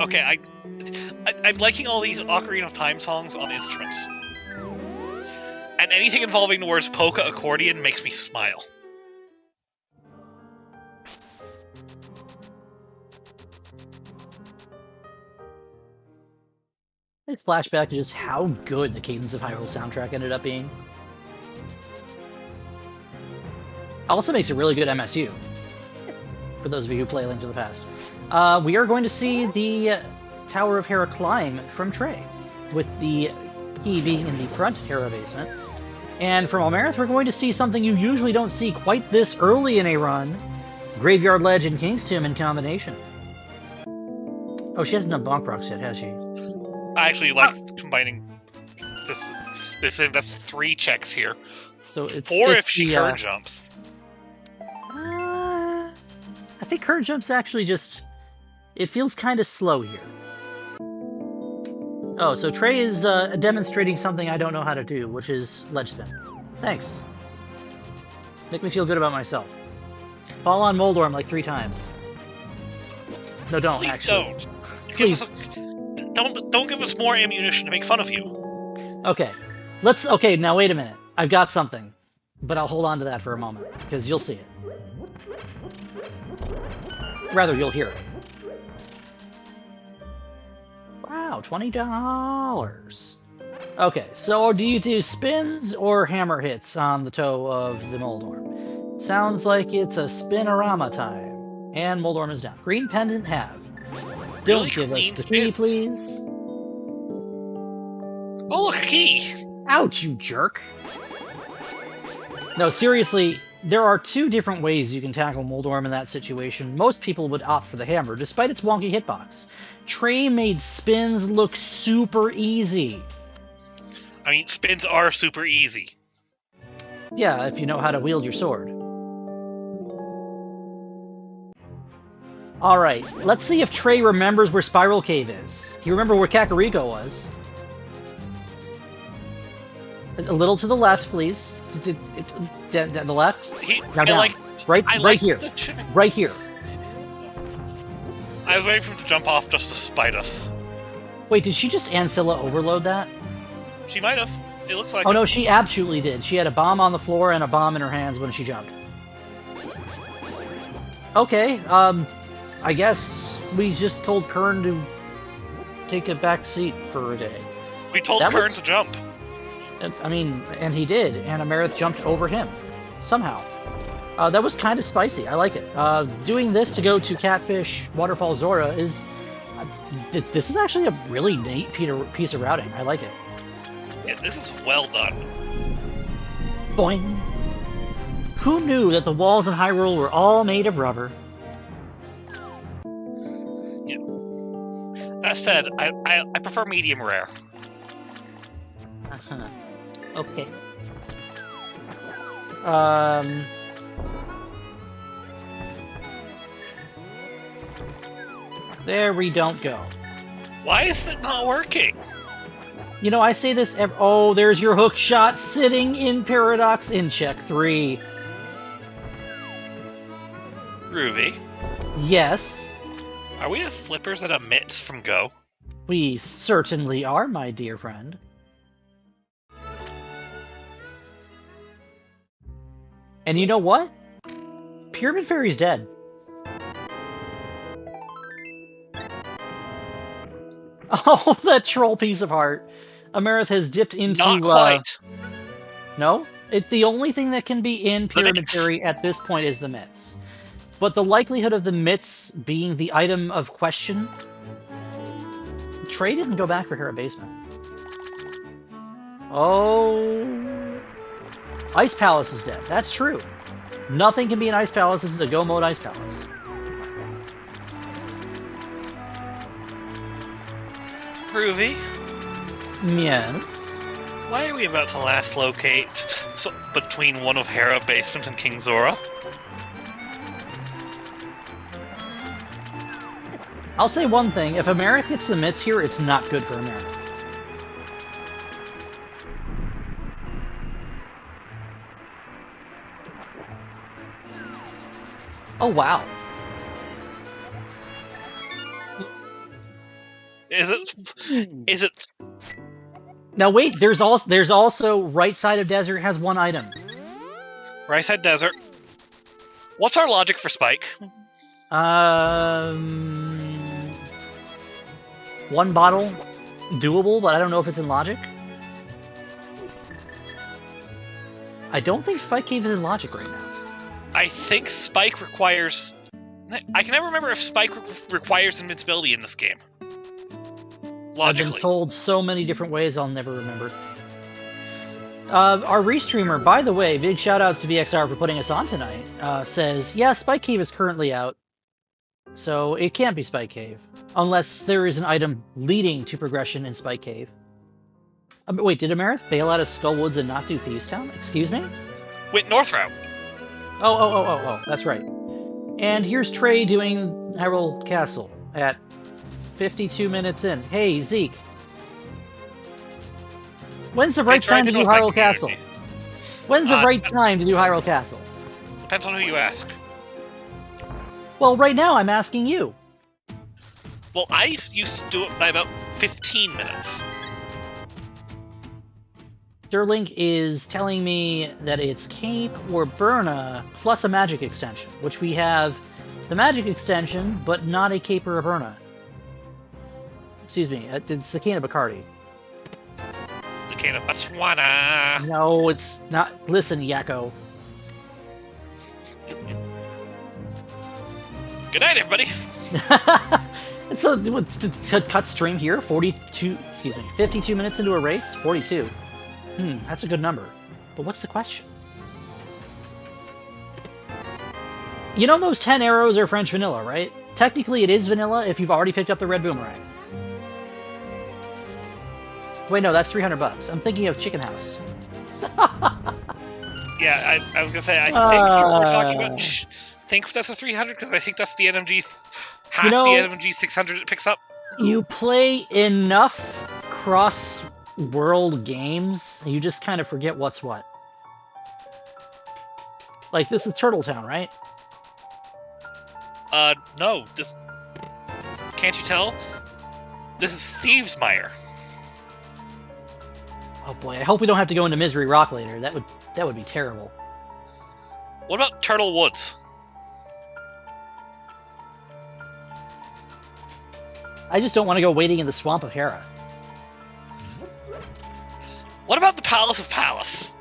Okay, I'm liking all these Ocarina of Time songs on instruments. And anything involving the words polka accordion makes me smile. Nice flashback to just how good the Cadence of Hyrule soundtrack ended up being. Also makes a really good MSU, for those of you who play Link to the Past. We are going to see the Tower of Hera climb from Trey, with the key being in the front Hera basement. And from Amarith, we're going to see something you usually don't see quite this early in a run. Graveyard Ledge and King's Tomb in combination. Oh, she hasn't done Bonk Rocks yet, has she? I actually like combining this in. That's 3 checks here. So it's 4 if she curve jumps. I think curve jumps actually just... It feels kind of slow here. Oh, so Trey is demonstrating something I don't know how to do, which is ledge spin. Thanks. Make me feel good about myself. Fall on Moldorm like 3 times. No, don't, Please actually. don't. Please. Don't give us more ammunition to make fun of you. Okay. Okay, now wait a minute. I've got something. But I'll hold on to that for a moment, because you'll see it. Rather, you'll hear it. Wow, $20. Okay, so do you do spins or hammer hits on the toe of the Moldorm? Sounds like it's a spinorama time. And Moldorm is down. Green pendant have. Don't Really give clean us the key, spins. please. Oh, look, a key! Ouch, you jerk! No, seriously, there are two different ways you can tackle Moldorm in that situation. Most people would opt for the hammer, despite its wonky hitbox. Trey made spins look super easy. I mean, spins are super easy. Yeah, if you know how to wield your sword. Alright, let's see if Trey remembers where Spiral Cave is. You remember where Kakariko was. A little to the left, please. The left? Now down. Right here. Right here. I was waiting for him to jump off just to spite us. Wait, did she just Ancilla overload that? She might have. It looks like Oh no, she absolutely did. She had a bomb on the floor and a bomb in her hands when she jumped. Okay, I guess we just told Kern to take a back seat for a day. We told Kern to jump. I mean, and he did, and Amarith jumped over him. Somehow. That was kind of spicy. I like it. Doing this to go to Catfish Waterfall Zora is... this is actually a really neat piece of routing. I like it. Yeah, this is well done. Boing. Who knew that the walls in Hyrule were all made of rubber? Yeah. That said, I prefer medium rare. Uh-huh. Okay. There we don't go. Why is it not working? You know, I say this oh, there's your hook shot sitting in Paradox in check 3. Groovy. Yes. Are we the flippers that emits from Go? We certainly are, my dear friend. And you know what? Pyramid Fairy's dead. Oh, that troll piece of heart. Amarith has dipped into... Not quite. No? The only thing that can be in Pyramid Fairy at this point is the mitts. But the likelihood of the mitts being the item of question... Trey didn't go back for Hera Basement. Oh... Ice Palace is dead. That's true. Nothing can be an Ice Palace. This is a Go mode Ice Palace. Groovy. Yes. Why are we about to last locate between one of Hera Basement and King Zora? I'll say one thing. If Amarith gets the mitts here, it's not good for Amarith. Oh, wow. Is it? Now wait, there's also right side of desert has one item. Right side desert. What's our logic for Spike? One bottle, doable, but I don't know if it's in logic. I don't think Spike Cave is in logic right now. I think Spike requires... I can never remember if Spike requires invincibility in this game. Logically. I've been told so many different ways I'll never remember. Our restreamer, by the way, big shoutouts to VXR for putting us on tonight, says, yeah, Spike Cave is currently out, so it can't be Spike Cave, unless there is an item leading to progression in Spike Cave. Wait, did Amarith bail out of Skullwoods and not do Thieves Town? Excuse me? Wait, North Route. Oh, that's right. And here's Trey doing Hyrule Castle at 52 minutes in. Hey, Zeke. When's the right time to do Hyrule Castle? When's the right time to do Hyrule Castle? Depends on who you ask. Well, right now I'm asking you. Well, I used to do it by about 15 minutes. Sterling is telling me that it's Cape or Burna plus a magic extension, which we have the magic extension, but not a Cape or a Burna. Excuse me, it's the Cane of Bacardi. The Cane of Botswana. No, it's not. Listen, Yakko. Good night, everybody. It's a cut stream here. 52 minutes into a race. 42. That's a good number. But what's the question? You know those 10 arrows are French vanilla, right? Technically, it is vanilla if you've already picked up the red boomerang. Wait, no, that's $300. I'm thinking of Chicken House. Yeah, I was gonna say, I think we're talking about. Think that's a 300 because I think that's the NMG half the NMG 600 it picks up. You play enough cross-world games, you just kind of forget what's what. Like, this is Turtle Town, right? No, this... Can't you tell? This is TreySpyre. Oh boy, I hope we don't have to go into Misery Rock later. That would be terrible. What about Turtle Woods? I just don't want to go waiting in the Swamp of Hera. What about the Palace of Palace?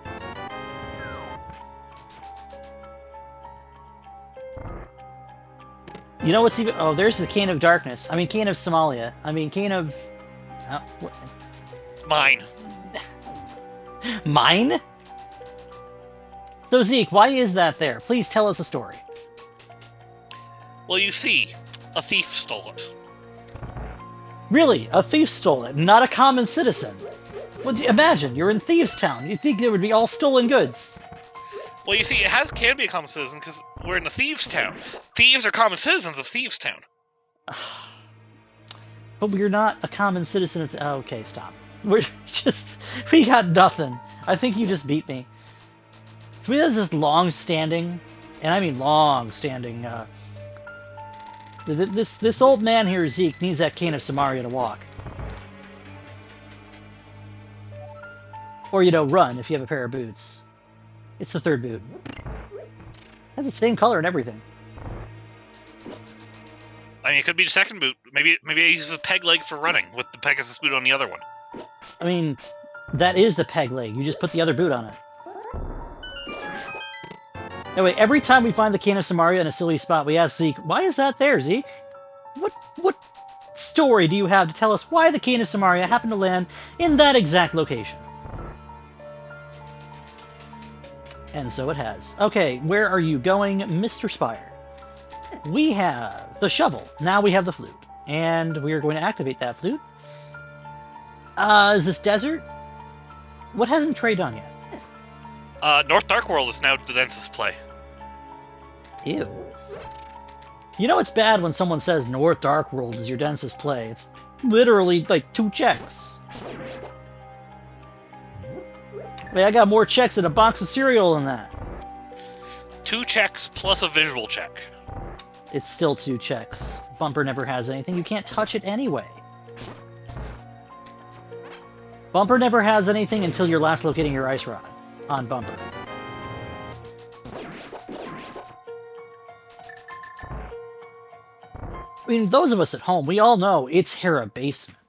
You know what's even... Oh, there's the Cane of Darkness. I mean, Cane of Somalia. I mean, Cane of... what? Mine. Mine? So, Zeke, why is that there? Please tell us a story. Well, you see, a thief stole it. Really? A thief stole it, not a common citizen? Well, imagine, you're in Thieves Town. You'd think there would be all stolen goods. Well, you see, it can be a common citizen because we're in the Thieves Town. Thieves are common citizens of Thieves Town. But we're not a common citizen of... Oh, okay, stop. We got nothing. I think you just beat me. So we have this long-standing, and I mean long-standing, this old man here, Zeke, needs that Cane of Samaria to walk. Or, you know, run if you have a pair of boots. It's the third boot. Has the same color and everything. I mean, it could be the second boot. Maybe it uses a peg leg for running with the Pegasus boot on the other one. I mean, that is the peg leg. You just put the other boot on it. Anyway, every time we find the Cane of Samaria in a silly spot, we ask Zeke, why is that there, Zeke? What story do you have to tell us why the Cane of Samaria happened to land in that exact location? And so it has. Okay, where are you going, Mr. Spire? We have the shovel. Now we have the flute. And we are going to activate that flute. Is this desert? What hasn't Trey done yet? North Dark World is now the densest play. Ew. You know it's bad when someone says North Dark World is your densest play. It's literally like 2 checks. Wait, I got more checks in a box of cereal than that. 2 checks plus a visual check. It's still 2 checks. Bumper never has anything. You can't touch it anyway. Bumper never has anything until you're last locating your ice rod on Bumper. I mean, those of us at home, we all know it's Hera Basement.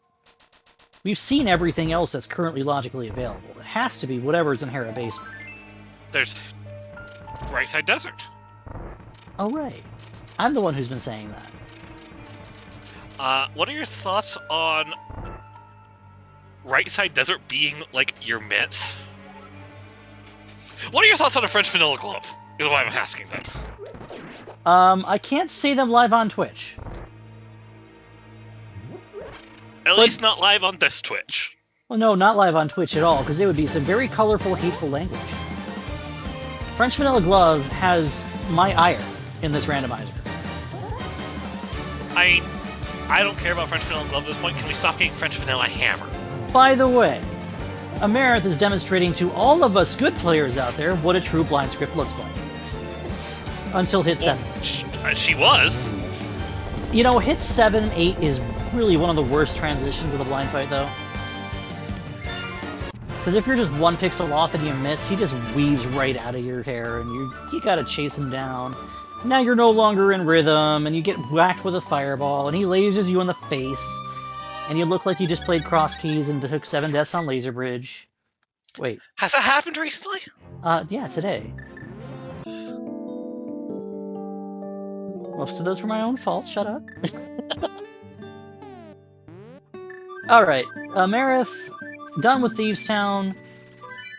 We've seen everything else that's currently logically available. It has to be whatever's in Hera Basement. There's Right Side Desert. Oh, right. I'm the one who's been saying that. What are your thoughts on Right Side Desert being, like, your mitts? What are your thoughts on a French vanilla glove? Is why I'm asking them. I can't see them live on Twitch. At least not live on this Twitch. Well, no, not live on Twitch at all, because it would be some very colorful, hateful language. French Vanilla Glove has my ire in this randomizer. I don't care about French Vanilla Glove at this point. Can we stop getting French Vanilla Hammer? By the way, Amarith is demonstrating to all of us good players out there what a true blind script looks like. Until hit 7. She was. You know, hit 7 and 8 is really one of the worst transitions of the blind fight, though. Because if you're just 1 pixel off and you miss, he just weaves right out of your hair, and you gotta chase him down. Now you're no longer in rhythm, and you get whacked with a fireball, and he lasers you in the face, and you look like you just played cross keys and took 7 deaths on Laser Bridge. Wait. Has that happened recently? Yeah, today. Most of those were my own fault, shut up. Alright, Amarith, done with Thieves Town.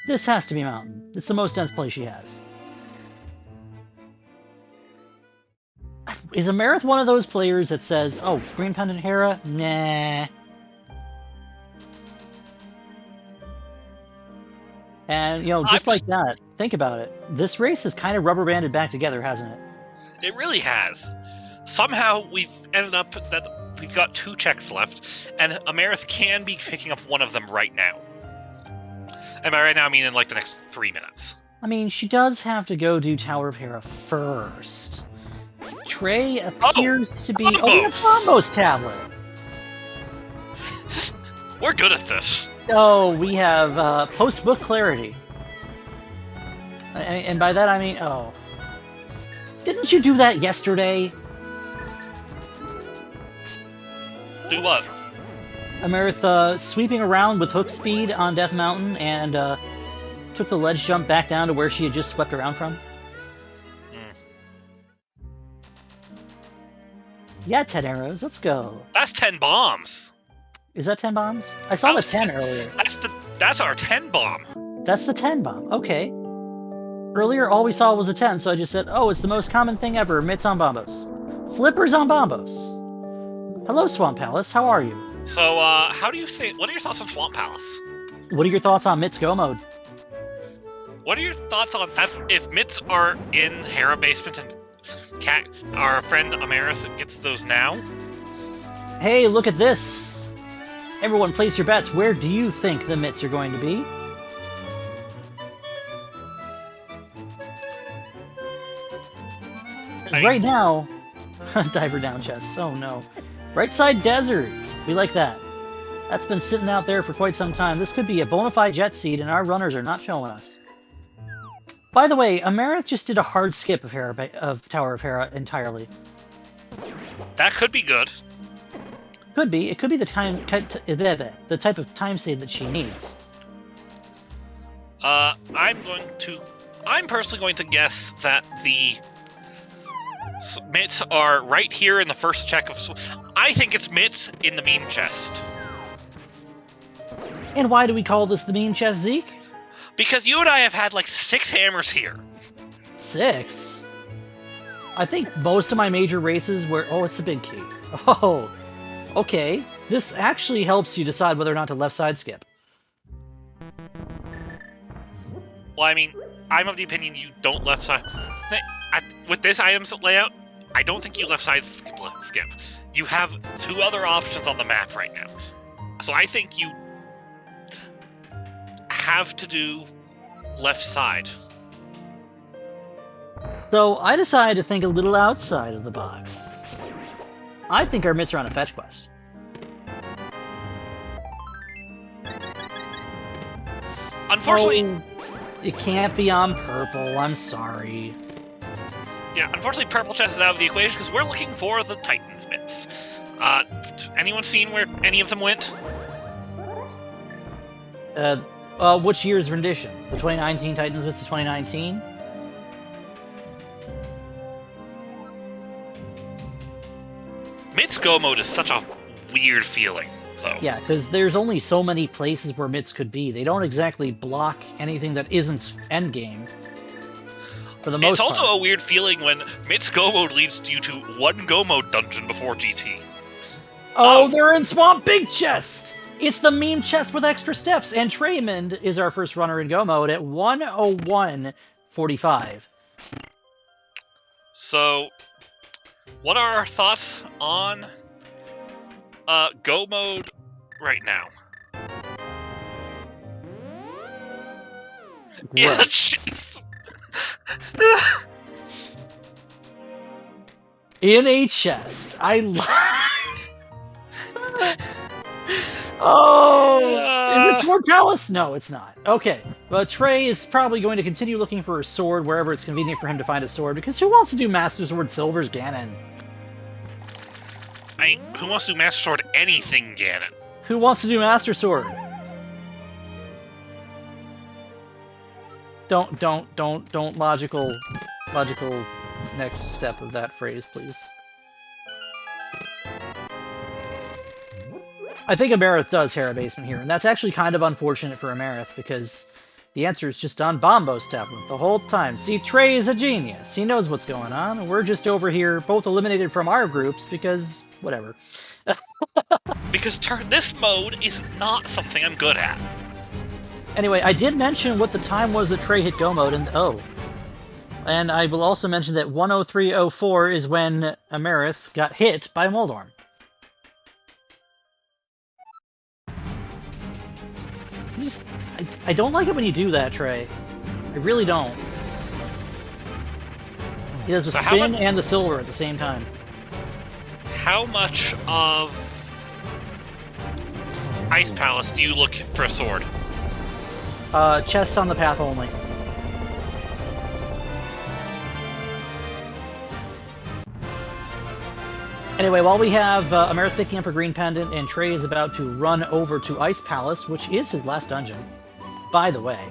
This has to be Mountain. It's the most dense place she has. Is Amarith one of those players that says, oh, Green Pendant Hera? Nah. And, you know, just like that, think about it. This race is kind of rubber banded back together, hasn't it? It really has. Somehow we've ended up that we've got 2 checks left, and Amarith can be picking up one of them right now. And by right now, I mean in like the next 3 minutes. I mean, she does have to go do Tower of Hera first. Trey appears to be... Oh, we have Combo's tablet! We're good at this. Oh, we have post-book clarity. And by that I mean, oh. Didn't you do that yesterday? Do what? Amarith sweeping around with hook speed on Death Mountain and took the ledge jump back down to where she had just swept around from. Yeah, 10 arrows. Let's go. That's 10 bombs. Is that 10 bombs? I saw the 10 earlier. That's our 10 bomb. That's the 10 bomb. Okay. Earlier, all we saw was a 10, so I just said, oh, it's the most common thing ever. Mitts on bombos. Flippers on bombos. Hello, Swamp Palace. How are you? So, how do you think... What are your thoughts on Swamp Palace? What are your thoughts on Mitts Go Mode? What are your thoughts on that? If Mitts are in Hera Basement and our friend Amarith gets those now? Hey, look at this! Everyone place your bets. Where do you think the Mitts are going to be? Right now... Diver down chests. Oh no. Right side desert. We like that. That's been sitting out there for quite some time. This could be a bona fide jet seed, and our runners are not showing us. By the way, Amarith just did a hard skip of Tower of Hera entirely. That could be good. Could be. It could be the type of time save that she needs. I'm personally going to guess that the Mitts are right here in the first check of... I think it's Mitts in the meme chest. And why do we call this the meme chest, Zeke? Because you and I have had like 6 hammers here. 6? I think most of my major races were... Oh, it's the big key. Oh, okay. This actually helps you decide whether or not to left side skip. Well, I mean, I'm of the opinion you don't left side... With this items layout, I don't think you left side skip. You have 2 other options on the map right now. So I think you have to do left side. So I decided to think a little outside of the box. I think our Mitts are on a fetch quest. Unfortunately... Oh, it can't be on purple, I'm sorry. Yeah, unfortunately purple chest is out of the equation because we're looking for the Titans Mitts. Anyone seen where any of them went? Which year's rendition? The 2019 Titans Mitts of 2019? Mitts Go Mode is such a weird feeling, though. Yeah, because there's only so many places where Mitts could be. They don't exactly block anything that isn't endgame. For the most part. It's also a weird feeling when Mitts Go Mode leads you to 1 Go Mode dungeon before GT. Oh, they're in Swamp Big Chest! It's the meme chest with extra steps, and Traymond is our first runner in Go Mode at 1:01:45. So, what are our thoughts on Go Mode right now? Yeah, in a chest. Oh! Is it Sword Palace? No, it's not. Okay. Well, Trey is probably going to continue looking for a sword wherever it's convenient for him to find a sword, because who wants to do Master Sword Silver's Ganon? Who wants to do Master Sword anything, Ganon? Who wants to do Master Sword? Don't logical next step of that phrase, please. I think Amarith does Hera Basement here, and that's actually kind of unfortunate for Amarith, because the answer is just on Bombo's tablet the whole time. See, Trey is a genius. He knows what's going on, and we're just over here both eliminated from our groups because whatever. Because this mode is not something I'm good at. Anyway, I did mention what the time was that Trey hit Go mode, and I will also mention that 1:03:04 is when Amarith got hit by Moldorm. I don't like it when you do that, Trey. I really don't. He does the spin and the silver at the same time. How much of Ice Palace do you look for a sword? Chests on the path only. Anyway, while we have Amarith picking up her green pendant, and Trey is about to run over to Ice Palace, which is his last dungeon, by the way.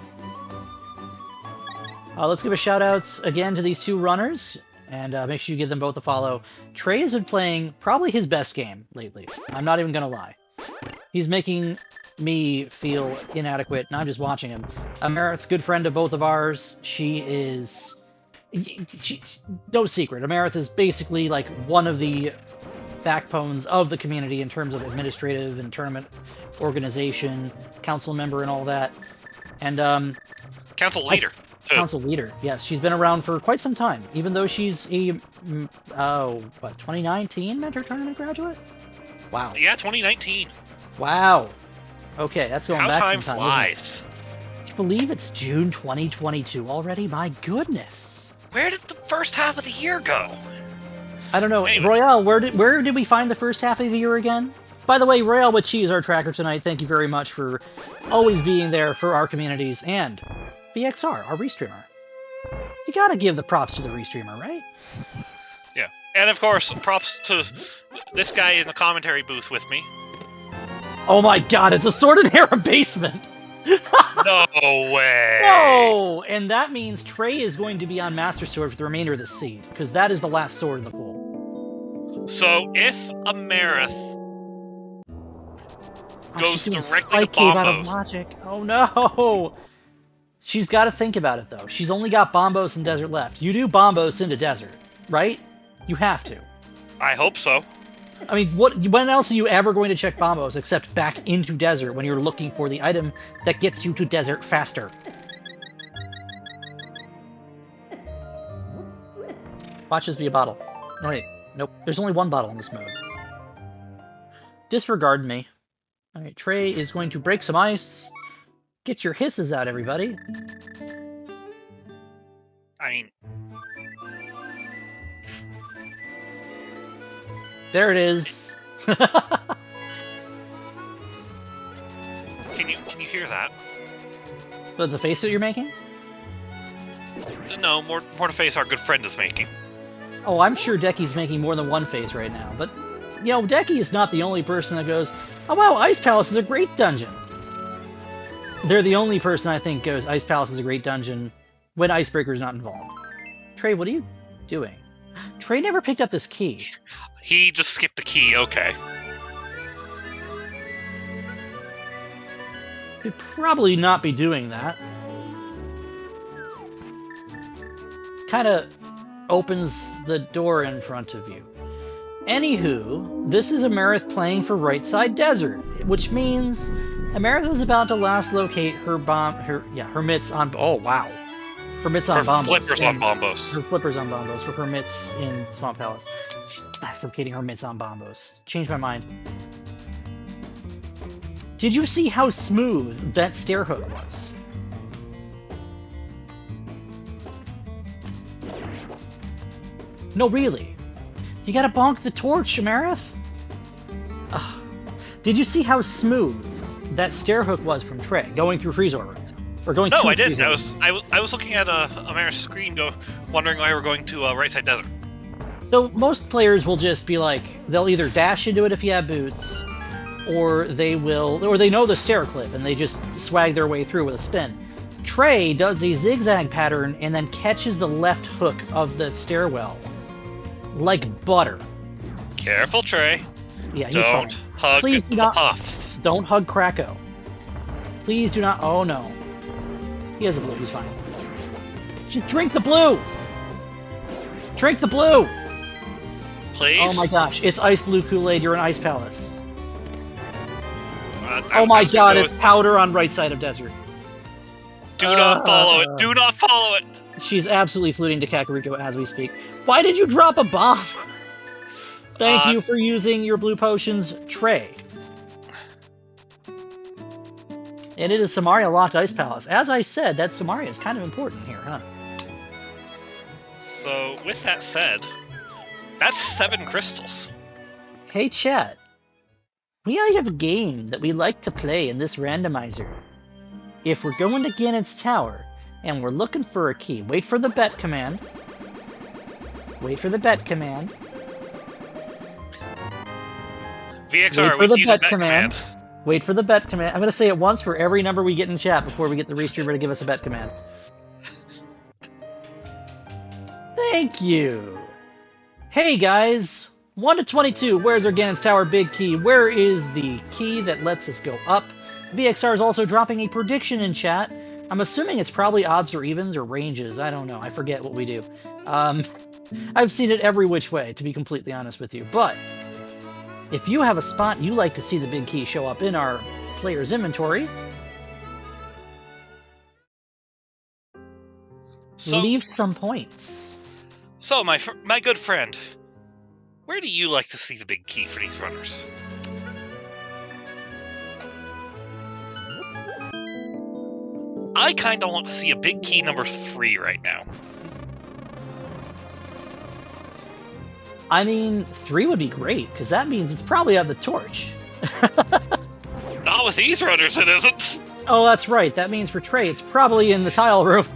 Let's give a shout-out again to these two runners, and make sure you give them both a follow. Trey has been playing probably his best game lately. I'm not even gonna lie. He's making me feel inadequate, and I'm just watching him. Amarith, good friend of both of ours. She's no secret. Amarith is basically like one of the backbones of the community in terms of administrative and tournament organization, council member, and all that. And council leader. Council leader, yes. She's been around for quite some time, even though she's a 2019 Mentor Tournament graduate. Wow. Yeah, 2019. Wow. Okay, that's going back time some time. Flies. Can you believe it's June 2022 already? My goodness. Where did the first half of the year go? I don't know. Anyway. Royale, where did we find the first half of the year again? By the way, Royale with Cheese, our tracker tonight, thank you very much for always being there for our communities, and VXR, our restreamer. You gotta give the props to the restreamer, right? Yeah. And of course, props to this guy in the commentary booth with me. Oh my god, it's a Sword and Hera basement! No way! No! And that means Trey is going to be on Master Sword for the remainder of the seed, because that is the last sword in the pool. So if Amarith goes directly to Bombos... Logic. Oh no! She's got to think about it, though. She's only got Bombos and Desert left. You do Bombos into Desert, right? You have to. I hope so. I mean, when else are you ever going to check Bombos except back into Desert when you're looking for the item that gets you to Desert faster? Watch this be a bottle. No, wait. Nope. There's only one bottle in this mode. Disregard me. Alright, Trey is going to break some ice. Get your hisses out, everybody. I mean... There it is. Can you hear that? The face that you're making? No, more to face our good friend is making. Oh, I'm sure Decky's making more than one face right now, but, you know, Decky is not the only person that goes, oh wow, Ice Palace is a great dungeon. They're the only person I think goes, Ice Palace is a great dungeon when Icebreaker's not involved. Trey, what are you doing? Trey never picked up this key. He just skipped the key, okay. Could probably not be doing that. Kind of opens the door in front of you. Anywho, this is Amarith playing for Right Side Desert, which means Amarith is about to last locate her mitts on... Oh, wow. Her mitts on Bombos. Flippers on Bombos. Her flippers on Bombos for her mitts in Swamp Palace. She's locating her mitts on Bombos. Changed my mind. Did you see how smooth that stair hook was? No, really. You gotta bonk the torch, Amarith. Ugh. Did you see how smooth that stair hook was from Trey going through Freeze Order? Or going no, I didn't. I was looking at Amarith's screen, wondering why we're going to Right Side Desert. So most players will just be like, they'll either dash into it if you have boots, or they know the stair clip and they just swag their way through with a spin. Trey does a zigzag pattern and then catches the left hook of the stairwell like butter. Careful, Trey. Yeah, he's Don't fine. hug Please do the not- puffs. Don't hug Krako. Please do not. Oh no. He has a blue. He's fine. Just drink the blue. Drink the blue. Please. Oh my gosh! It's ice blue Kool-Aid. You're in Ice Palace. I Oh my was gonna god! go It's powder on right side of desert. Do not follow it. Do not follow it. She's absolutely fluting to Kakariko as we speak. Why did you drop a bomb? Thank you for using your blue potions, Trey. And it is Samaria locked Ice Palace. As I said, that Samaria is kind of important here, huh? So, with that said, that's 7 crystals. Hey, chat. We have a game that we like to play in this randomizer. If we're going to Ganon's Tower, and we're looking for a key, wait for the bet command. Wait for the bet command. VXR, we use a bet command. Wait for the bet command. I'm going to say it once for every number we get in chat before we get the restreamer to give us a bet command. Thank you. Hey guys, 1 to 22. Where's our Ganon's Tower big key? Where is the key that lets us go up? VXR is also dropping a prediction in chat. I'm assuming it's probably odds or evens or ranges. I don't know. I forget what we do. I've seen it every which way, to be completely honest with you. But if you have a spot you like to see the big key show up in our player's inventory, leave some points. So, my good friend, where do you like to see the big key for these runners? I kind of want to see a big key number 3 right now. I mean, 3 would be great, because that means it's probably on the torch. Not with these runners, it isn't. Oh, that's right. That means for Trey, it's probably in the tile room.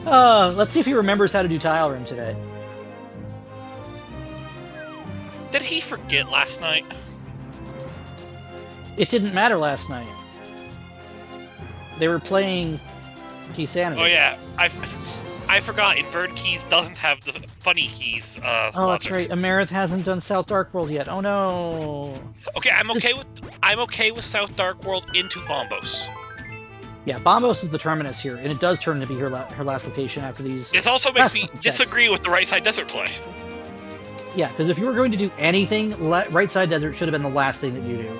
Let's see if he remembers how to do tile room today. Did he forget last night? It didn't matter last night. They were playing Key Sanity. Oh yeah, I forgot. Inverted Keys doesn't have the funny keys. Oh, that's right. Amarith hasn't done South Dark World yet. Oh no. Okay, I'm okay with South Dark World into Bombos. Yeah, Bombos is the terminus here, and it does turn to be her last location after these. This also makes me disagree with the right side desert play. Yeah, because if you were going to do anything, right side desert should have been the last thing that you do.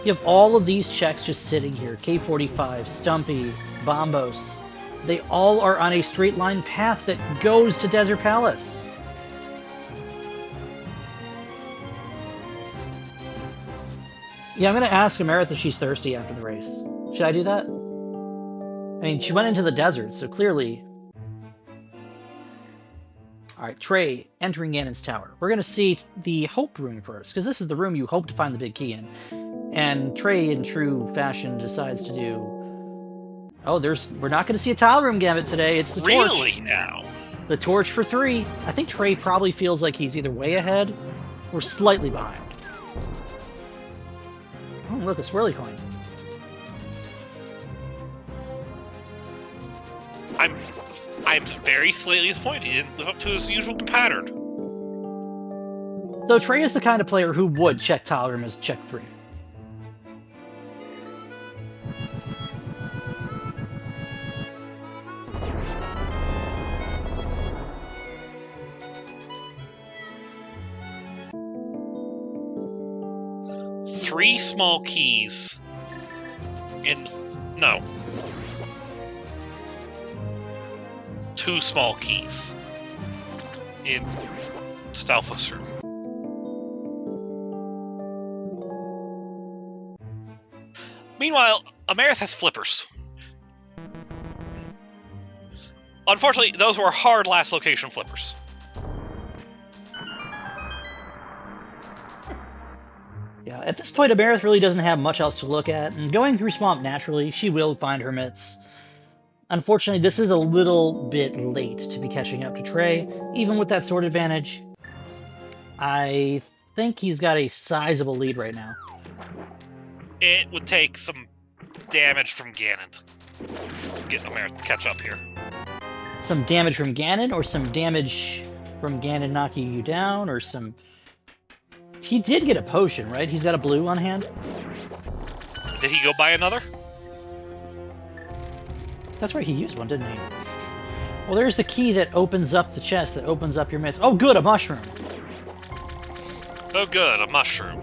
You have all of these checks just sitting here. K45, Stumpy, Bombos. They all are on a straight line path that goes to Desert Palace. Yeah, I'm going to ask Amarith if she's thirsty after the race. Should I do that? I mean, she went into the desert, so clearly... Alright, Trey, entering Ganon's Tower. We're going to see the Hope Rune first, because this is the room you hope to find the big key in. And Trey, in true fashion, decides to do... Oh, we're not going to see a tile room gambit today. It's the torch. Really now? The torch for 3. I think Trey probably feels like he's either way ahead or slightly behind. Oh, look, a swirly coin. I'm very slightly disappointed. He didn't live up to his usual pattern. So Trey is the kind of player who would check tile room as check 3. Three small keys no. 2 small keys in Stalfos room. Meanwhile, Amarith has flippers. Unfortunately, those were hard last location flippers. Yeah, at this point, Amarith really doesn't have much else to look at, and going through Swamp naturally, she will find her mitts. Unfortunately, this is a little bit late to be catching up to Trey, even with that sword advantage. I think he's got a sizable lead right now. It would take some damage from Ganon to get Amarith to catch up here. some damage from Ganon, or some damage from Ganon knocking you down, or some... He did get a potion, right? He's got a blue on hand? Did he go buy another? That's right, he used one, didn't he? Well, there's the key that opens up the chest, that opens up your mitts. Oh, good, a mushroom! Oh good, a mushroom.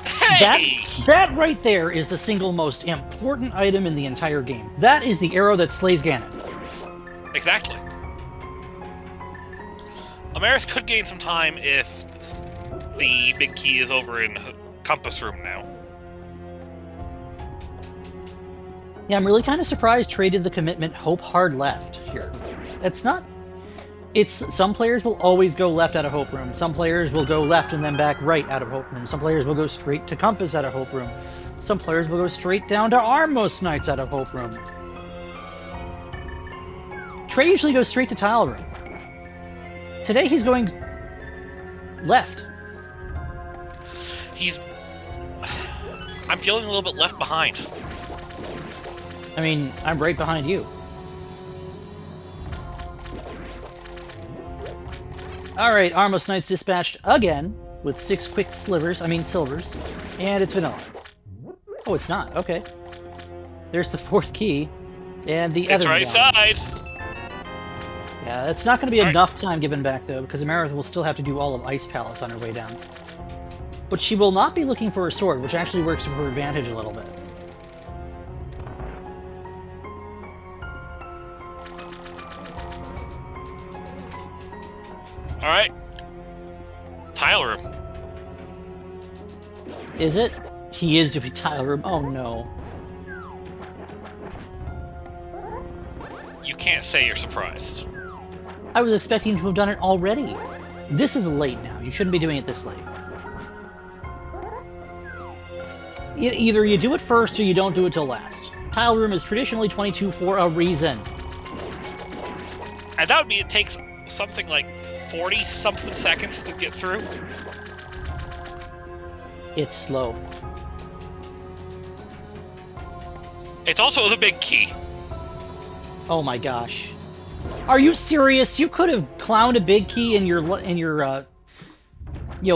Hey! That right there is the single most important item in the entire game. That is the arrow that slays Ganon. Exactly. Amarith could gain some time if the big key is over in Compass Room now. Yeah, I'm really kind of surprised Trey did the commitment hope hard left here. It's not... It's... Some players will always go left out of Hope Room. Some players will go left and then back right out of Hope Room. Some players will go straight to Compass out of Hope Room. Some players will go straight down to Armos Knights out of Hope Room. Trey usually goes straight to Tile Room. Today he's going... left. He's... I'm feeling a little bit left behind. I mean, I'm right behind you. Alright, Armos Knights dispatched again, with 6 quick silvers, and it's vanilla. Oh, it's not, okay. There's the 4th key, and the It's other right side! Yeah, it's not going to be enough time given back, though, because Amarith will still have to do all of Ice Palace on her way down. But she will not be looking for a sword, which actually works to her advantage a little bit. Alright. Tile Room. Is it? He is to be Tile Room. Oh no. You can't say you're surprised. I was expecting him to have done it already. This is late now. You shouldn't be doing it this late. Either you do it first or you don't do it till last. Tile Room is traditionally 22 for a reason. And that would mean it takes something like 40-something seconds to get through. It's slow. It's also the big key. Oh my gosh. Are you serious? You could have clowned a big key in your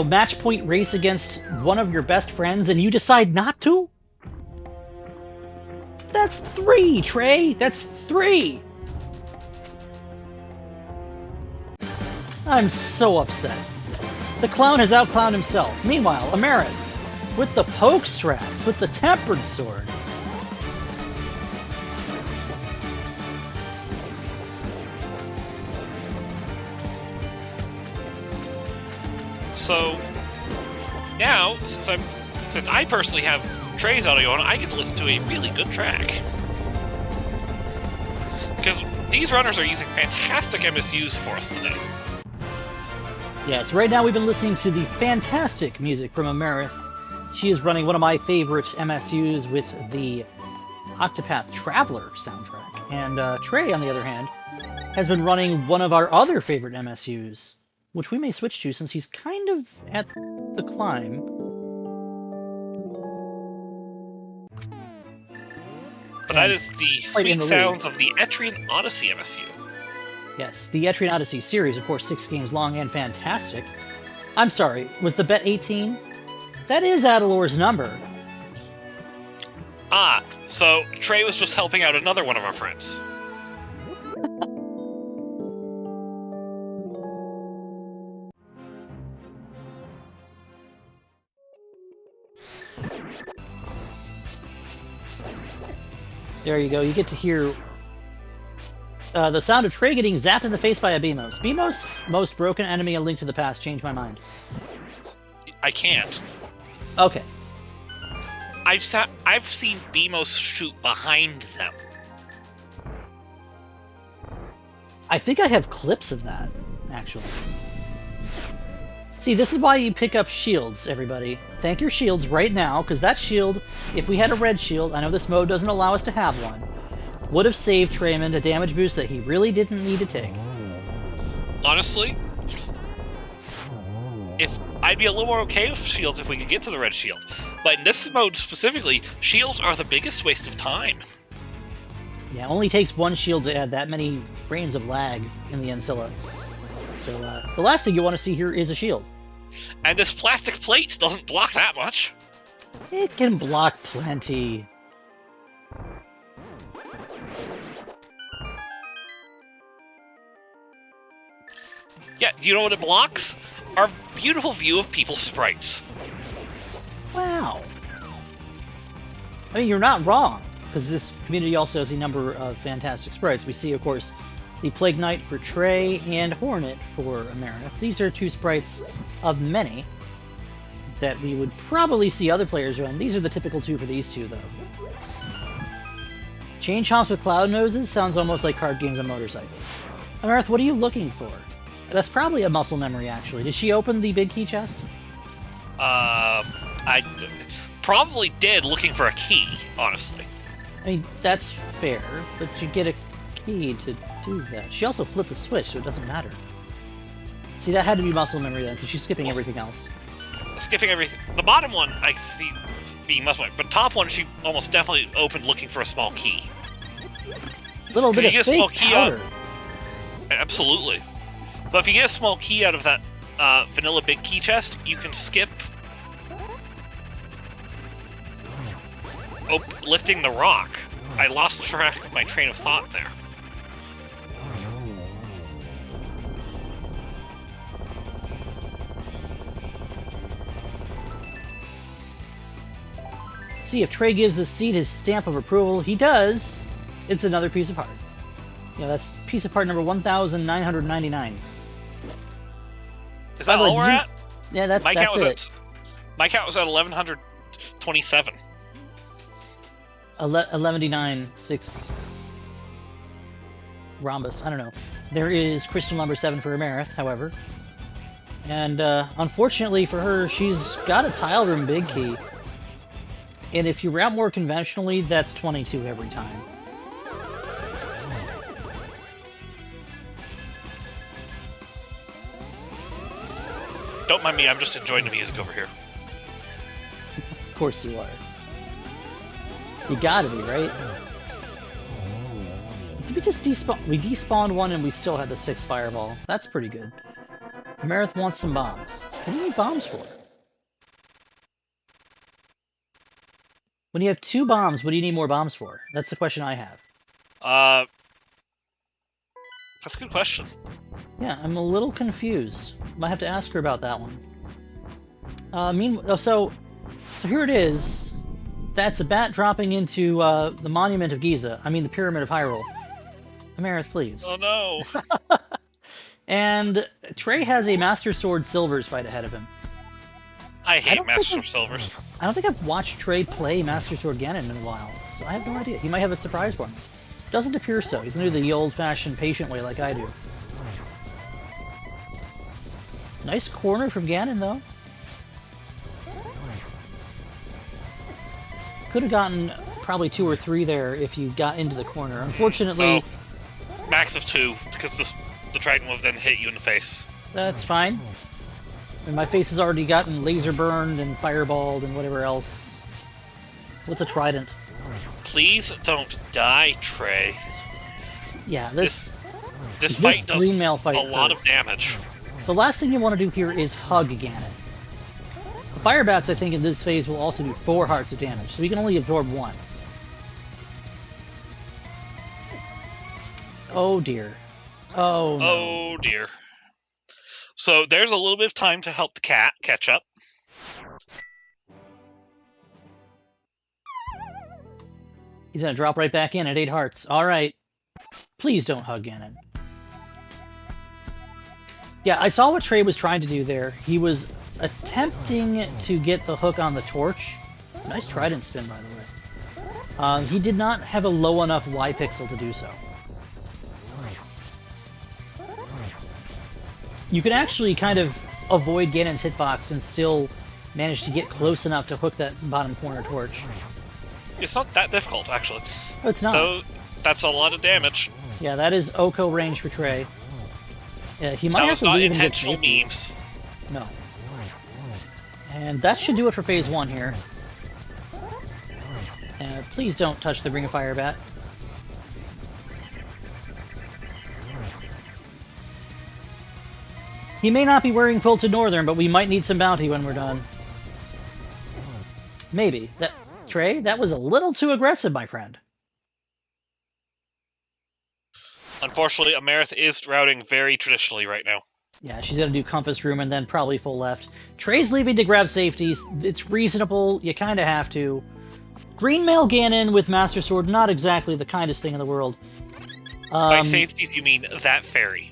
match point race against one of your best friends and you decide not to? That's 3, Trey! That's 3! I'm so upset. The clown has outclowned himself. Meanwhile, Amarith, with the poke strats, with the tempered sword. So now, since I personally have Trey's audio on, I get to listen to a really good track. Because these runners are using fantastic MSUs for us today. Yes, right now we've been listening to the fantastic music from Amarith. She is running one of my favorite MSUs with the Octopath Traveler soundtrack. And Trey, on the other hand, has been running one of our other favorite MSUs, which we may switch to since he's kind of at the climb. But that is the sweet sounds of the Etrian Odyssey MSU. Yes, the Etrian Odyssey series, of course, 6 games long and fantastic. I'm sorry, was the bet 18? That is Adalor's number. Ah, so Trey was just helping out another one of our friends. There you go, you get to hear the sound of Trey getting zapped in the face by a Beamos. Beamos, most broken enemy in Link to the Past. Change my mind. I can't. Okay. I've seen Beamos shoot behind them. I think I have clips of that, actually. See, this is why you pick up shields, everybody. Thank your shields right now, because that shield, if we had a red shield, I know this mode doesn't allow us to have one, would have saved Treyman a damage boost that he really didn't need to take. Honestly, I'd be a little more okay with shields if we could get to the red shield. But in this mode specifically, shields are the biggest waste of time. Yeah, it only takes one shield to add that many frames of lag in the Ancilla. So the last thing you want to see here is a shield. And this plastic plate doesn't block that much. It can block plenty. Yeah, do you know what it blocks? Our beautiful view of people's sprites. Wow. I mean, you're not wrong, because this community also has a number of fantastic sprites. We see, of course, the Plague Knight for Trey and Hornet for Amarith. These are two sprites of many that we would probably see other players run. These are the typical two for these two, though. Chain chomps with cloud noses sounds almost like card games on motorcycles. Amarith, what are you looking for? That's probably a muscle memory, actually. Did she open the big key chest? I probably did, looking for a key, honestly. I mean, that's fair, but you get a key to do that. She also flipped the switch, so it doesn't matter. See, that had to be muscle memory then, because she's skipping everything else. Skipping everything. The bottom one, I see being muscle memory, but top one, she almost definitely opened looking for a small key. Little bit you of get a small key powder. Absolutely. But if you get a small key out of that vanilla big key chest, you can skip lifting the rock. I lost track of my train of thought there. See, if Trey gives the seed his stamp of approval, he does. It's another piece of heart. Yeah, that's piece of part number 1,999. Is that all we're at? Yeah, that's my count was it. My count was at 1,127. 1199.6 rhombus. I don't know. There is crystal number 7 for Amarith, however. And unfortunately for her, she's got a tile room big key. And if you route more conventionally, that's 22 every time. Don't mind me, I'm just enjoying the music over here. Of course you are. You gotta be, right? Did we just despawn? We despawned one and we still had the 6th fireball. That's pretty good. Amarith wants some bombs. What do you need bombs for? When you have 2 bombs, what do you need more bombs for? That's the question I have. That's a good question. Yeah, I'm a little confused. Might have to ask her about that one. So here it is. That's a bat dropping into the Monument of Giza. I mean, the Pyramid of Hyrule. Amarith, please. Oh no! And Trey has a Master Sword Silvers fight ahead of him. I hate Master Sword Silvers. I don't think I've watched Trey play Master Sword Ganon in a while, so I have no idea. He might have a surprise one. Doesn't appear so. He's going to do the old-fashioned patient way like I do. Nice corner from Ganon, though. Could have gotten probably 2 or 3 there if you got into the corner. Unfortunately... Oh, max of 2, because the Trident will then hit you in the face. That's fine. And my face has already gotten laser burned and fireballed and whatever else. What's a Trident? Please don't die, Trey. Yeah, this fight does green mail fight a lot hurts. of damage. The last thing you want to do here is hug Ganon. The Fire Bats, I think, in this phase will also do 4 hearts of damage, so we can only absorb 1. Oh dear. Oh no. Oh dear. So there's a little bit of time to help the cat catch up. He's gonna drop right back in at 8 hearts. Alright. Please don't hug Ganon. Yeah, I saw what Trey was trying to do there. He was attempting to get the hook on the torch. Nice Trident spin, by the way. He did not have a low enough Y pixel to do so. You can actually kind of avoid Ganon's hitbox and still manage to get close enough to hook that bottom corner torch. It's not that difficult, actually. Oh, it's not. Though, that's a lot of damage. Yeah, that is Oko range for Trey. He might That have was to not leave and get intentional safety. memes. No. And that should do it for phase 1 here. Please don't touch the Ring of Fire Bat. He may not be wearing Quilted Northern, but we might need some bounty when we're done. Maybe. Trey, that was a little too aggressive, my friend. Unfortunately, Amarith is routing very traditionally right now. Yeah, she's going to do Compass Room and then probably full left. Trey's leaving to grab safeties. It's reasonable. You kind of have to. Green Mail Ganon with Master Sword, not exactly the kindest thing in the world. By safeties, you mean that fairy.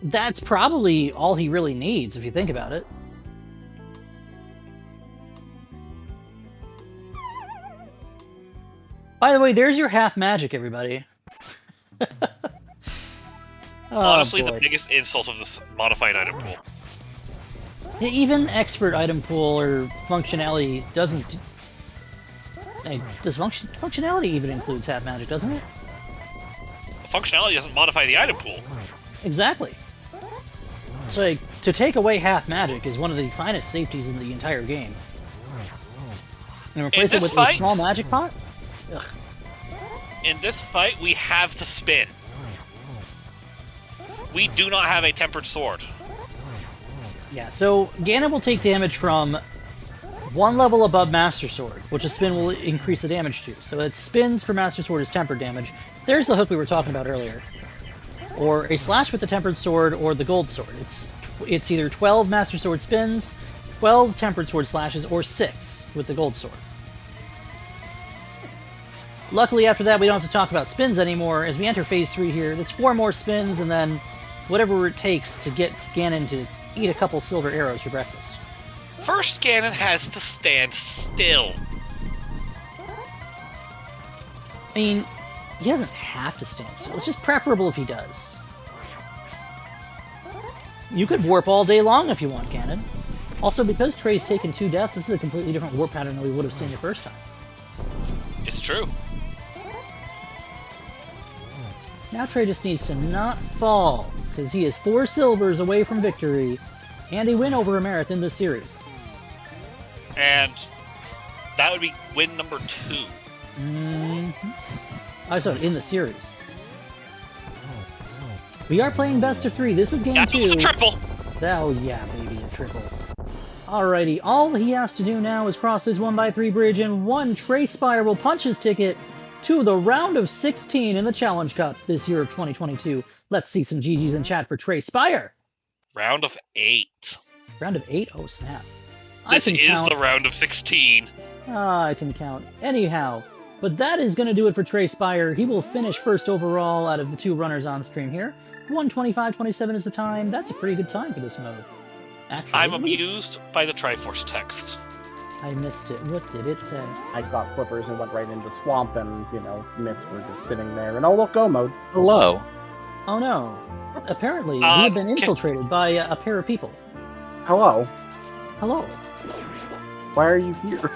That's probably all he really needs, if you think about it. By the way, there's your half magic, everybody. Honestly, boy. the biggest insult of this modified item pool. Yeah, even expert item pool or functionality doesn't... Hey, does functionality even includes half magic, doesn't it? Functionality doesn't modify the item pool. Exactly. So, like, to take away half magic is one of the finest safeties in the entire game. And replace it with a small magic pot? Ugh. In this fight, we have to spin. We do not have a tempered sword. Yeah, so Ganon will take damage from one level above Master Sword, which a spin will increase the damage to. So it spins for Master Sword is tempered damage. There's the hook we were talking about earlier. Or a slash with the tempered sword or the gold sword. It's either 12 Master Sword spins, 12 tempered sword slashes, or 6 with the gold sword. Luckily, after that, we don't have to talk about spins anymore. As we enter Phase 3 here, it's 4 more spins, and then whatever it takes to get Ganon to eat a couple silver arrows for breakfast. First, Ganon has to stand still. I mean, he doesn't have to stand still. It's just preferable if he does. You could warp all day long if you want, Ganon. Also, because Trey's taken 2 deaths, this is a completely different warp pattern than we would have seen the first time. It's true. Now Trey just needs to not fall, because he is 4 silvers away from victory, and a win over Amarith in this series. And that would be win number 2. Mm-hmm. Oh, sorry, in the series. We are playing best of 3. This is game 2. That was a triple! Oh yeah, baby, a triple. Alrighty, all he has to do now is cross his 1x3 bridge, and one TreySpyre will punch his ticket to the round of 16 in the Challenge Cup this year of 2022. Let's see some GGs in chat for TreySpyre. Round of 8. Round of 8? Oh, snap. This is the round of 16. I can count. Anyhow, but that is going to do it for TreySpyre. He will finish first overall out of the 2 runners on stream here. 1:25:27 is the time. That's a pretty good time for this mode. Actually, I'm amused by the Triforce text. I missed it. What did it say? I got flippers and went right into swamp, and, mitts were just sitting there. And oh, look, go mode. Hello. Oh no. Apparently, we have been infiltrated by a pair of people. Hello. Hello. Why are you here?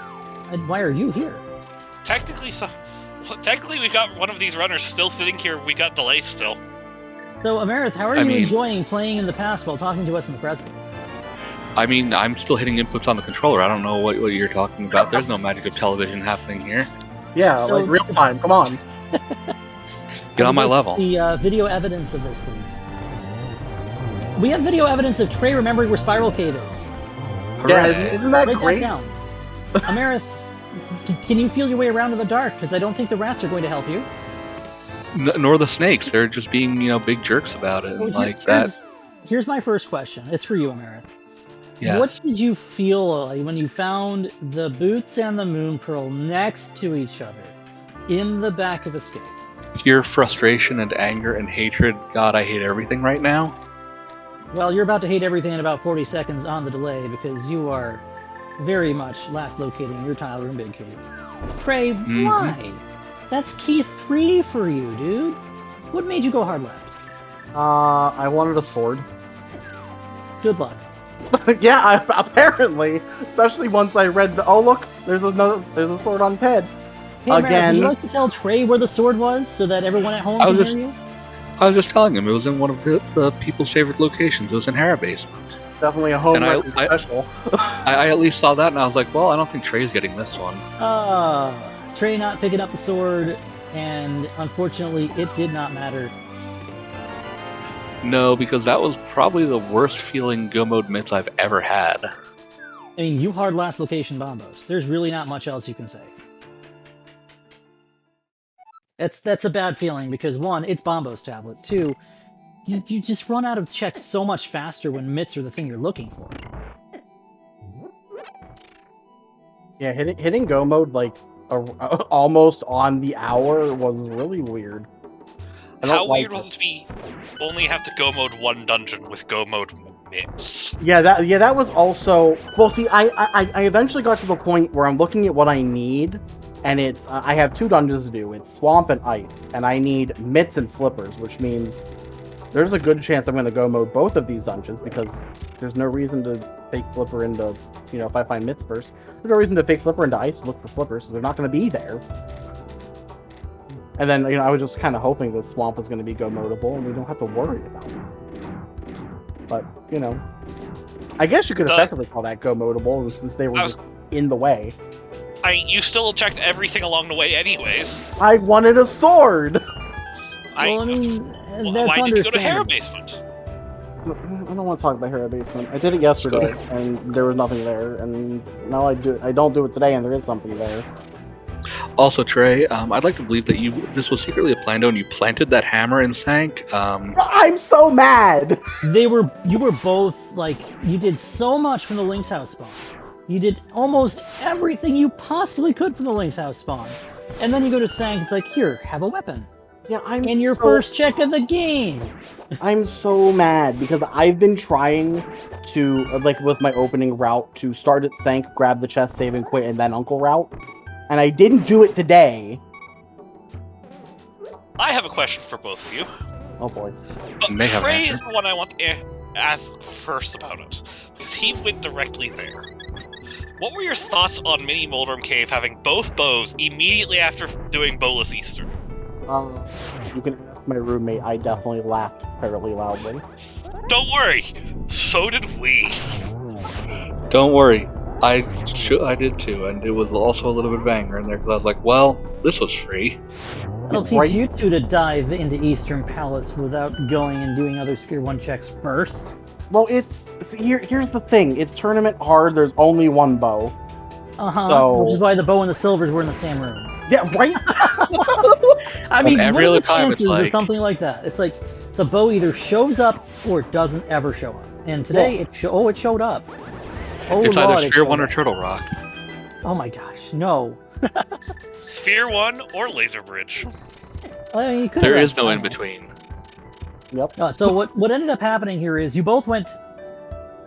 And why are you here? Technically, we've got one of these runners still sitting here. We got delay still. So, Amarith, how are you enjoying playing in the past while talking to us in the present? I mean, I'm still hitting inputs on the controller. I don't know what you're talking about. There's no magic of television happening here. Yeah, like real time. Come on. Get on my level. The video evidence of this, please. We have video evidence of Trey remembering where Spiral Cave is. Yeah, isn't that Write great? that down. Amarith, can you feel your way around in the dark? Because I don't think the rats are going to help you. Nor the snakes. They're just being, big jerks about it. Well, here's my first question. It's for you, Amarith. Yes. What did you feel like when you found the boots and the moon pearl next to each other in the back of Escape? Pure frustration and anger and hatred. God, I hate everything right now. Well, you're about to hate everything in about 40 seconds on the delay because you are very much last locating your Tyler and Big Cave. Trey, why? That's key 3 for you, dude. What made you go hard left? I wanted a sword. Good luck. Yeah, apparently. Especially once I read oh look, there's a sword on Ped. Hey, Amarith, would you like to tell Trey where the sword was so that everyone at home can hear you? I was just telling him it was in one of the people's favorite locations. It was in Hera Basement. Definitely a home record special. I at least saw that and I was like, well, I don't think Trey's getting this one. Trey not picking up the sword, and unfortunately, it did not matter. No, because that was probably the worst feeling Go Mode Mitts I've ever had. I mean, you hard last location bombos. There's really not much else you can say. That's a bad feeling because 1, it's Bombo's tablet. 2, you just run out of checks so much faster when mitts are the thing you're looking for. Yeah, hitting Go Mode like almost on the hour was really weird. How weird was it to only have to Go Mode 1 dungeon with Go Mode mitts? Yeah, that was also... Well, see, I eventually got to the point where I'm looking at what I need, and it's... I have 2 dungeons to do. It's Swamp and Ice, and I need mitts and flippers, which means there's a good chance I'm going to Go Mode both of these dungeons, because there's no reason to fake flipper into... You know, if I find mitts first, there's no reason to fake flipper into Ice to look for flippers, so they're not going to be there. And then, you know, I was just kind of hoping the Swamp was going to be Go Modable, and we don't have to worry about it. But, you know, I guess you could effectively call that Go Modable, since they were just in the way. You still checked everything along the way anyways. I wanted a sword! Well, I mean, that's why did you go to understandable. Hera Basement? I don't want to talk about Hera Basement. I did it yesterday, and there was nothing there, and now I don't do it today, and there is something there. Also, Trey, I'd like to believe that this was secretly a plando and you planted that hammer and sank. I'm so mad! You were both, like, you did so much from the Link's House spawn. You did almost everything you possibly could from the Link's House spawn. And then you go to Sank, it's like, here, have a weapon. Yeah, And your first check of the game! I'm so mad, because I've been trying to, like, with my opening route, to start at Sank, grab the chest, save and quit, and then Uncle route. And I didn't do it today. I have a question for both of you. Oh boy. But Trey is the one I want to ask first about it, because he went directly there. What were your thoughts on Mini Moldrum Cave having both bows immediately after doing Bowless Easter? You can ask my roommate, I definitely laughed fairly loudly. Don't worry, so did we. Don't worry. I did too, and it was also a little bit of anger in there, because I was like, well, this was free. I'll teach you 2 to dive into Eastern Palace without going and doing other Sphere 1 checks first. Well, here's the thing. It's tournament hard, there's only 1 bow. Uh-huh, So... which is why the bow and the silvers were in the same room. Yeah, right? I mean, every what are other the time it's chances like... or something like that? It's like, the bow either shows up or it doesn't ever show up. And today, it showed up. Oh, it's Lord, either Sphere 1 or Turtle Rock. Oh my gosh, no. Sphere 1 or Laser Bridge. I mean, there is no in between. Yep. So what ended up happening here is you both went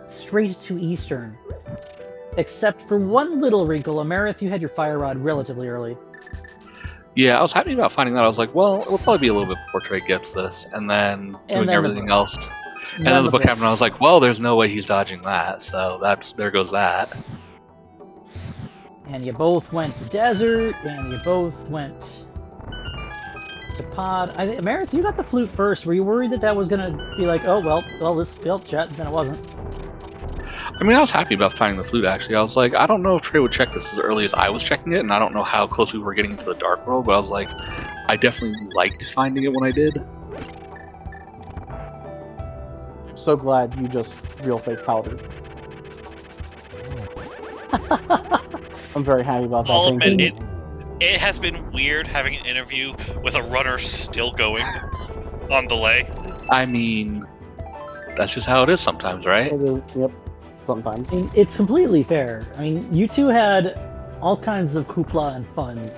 straight to Eastern. Except for one little wrinkle. Amarith, you had your Fire Rod relatively early. Yeah, I was happy about finding that. I was like, well, it'll probably be a little bit before Trey gets this, and then doing everything else. And then the book happened, and I was like, well, there's no way he's dodging that, so there goes that. And you both went to Desert, and you both went to Pod. Amarith, you got the flute first. Were you worried that was going to be like, oh, well, this failed chat, then it wasn't? I mean, I was happy about finding the flute, actually. I was like, I don't know if Trey would check this as early as I was checking it, and I don't know how close we were getting into the Dark World, but I was like, I definitely liked finding it when I did. So glad you just real fake powdered. I'm very happy about that. I'll admit, it has been weird having an interview with a runner still going on delay. I mean, that's just how it is sometimes, right? Yep, sometimes. I mean, it's completely fair. I mean, you two had all kinds of hoopla and fun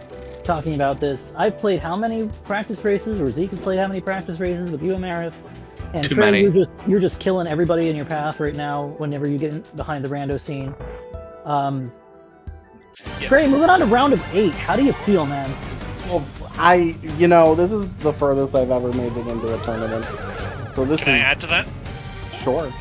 talking about this. I've played how many practice races, or Zeke has played how many practice races with you, Amarith? And Too Trey, many. You're just killing everybody in your path right now whenever you get in behind the rando scene. Trey, moving on to round of 8. How do you feel, man? Well, this is the furthest I've ever made it into a tournament. So this Can I add to that? Sure.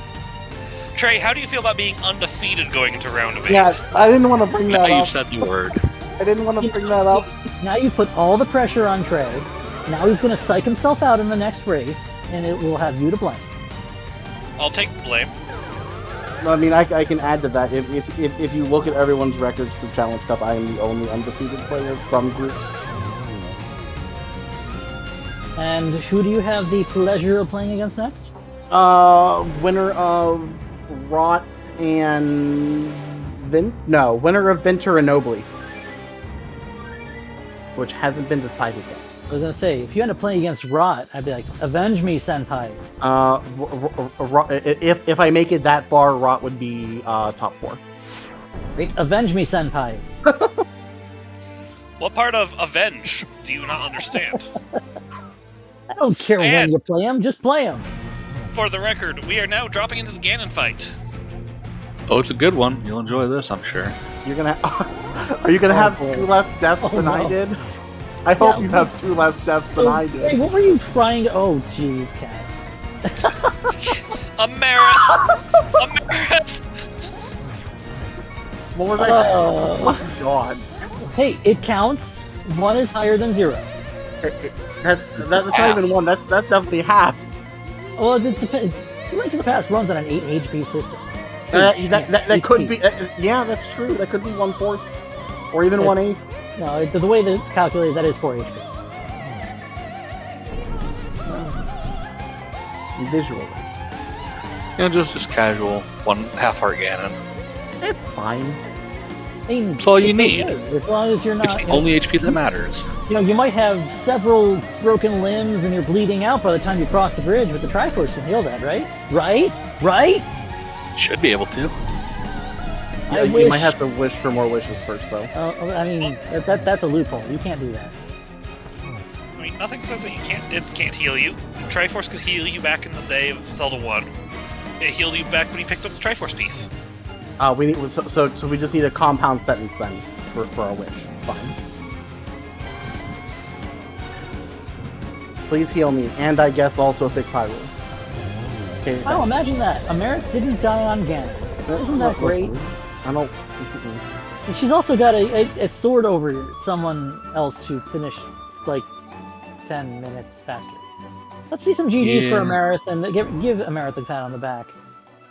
Trey, how do you feel about being undefeated going into round of 8? Yeah, I didn't want to bring that Now up. you said the word. I didn't want to bring that up. Now you put all the pressure on Trey. Now he's going to psych himself out in the next race, and it will have you to blame. I'll take the blame. I mean, I can add to that. If you look at everyone's records through Challenge Cup, I am the only undefeated player from groups. And who do you have the pleasure of playing against next? Winner of Rot and winner of Vinter and Nobly, which hasn't been decided yet. I was gonna say, if you end up playing against Rot, I'd be like, avenge me, senpai. If I make it that far, Rot would be top 4. Wait, avenge me, senpai. What part of avenge do you not understand? I don't care when you play him, just play him. For the record, we are now dropping into the Ganon fight. Oh, it's a good one. You'll enjoy this, I'm sure. You're gonna. Are you gonna have 2 less deaths than I did? I hope you have 2 less deaths than I did. Hey, what were you trying to... Oh, jeez, Cat. Amarith! Amarith! What was I? Oh my god. Hey, it counts. 1 is higher than 0. That's not even 1. That's definitely half. Well, it depends. Link to the Past runs on an 8 HP system. That could be. Yeah, that's true. That could be 1/4, or even 1/8. No, the way that it's calculated, that is 4 HP. Visually. Just casual, 1/2 heart Ganon. It's fine. That's all you need. Okay, as long as you're not... It's the only HP that matters. You might have several broken limbs and you're bleeding out by the time you cross the bridge, but the Triforce can heal that, right? Right? Should be able to. Yeah, you might have to wish for more wishes first, though. I mean, that's a loophole. You can't do that. I mean, nothing says that it can't heal you. The Triforce could heal you back in the day of Zelda 1. It healed you back when you picked up the Triforce piece. So we just need a compound sentence then for our wish. It's fine. Please heal me, and I guess also fix Hyrule. Okay, Oh, imagine that. Amarith didn't die on Ganon. Isn't that great? I don't... She's also got a sword over someone else who finished, like, 10 minutes faster. Let's see some GGs for Amarith, and give Amarith a pat on the back.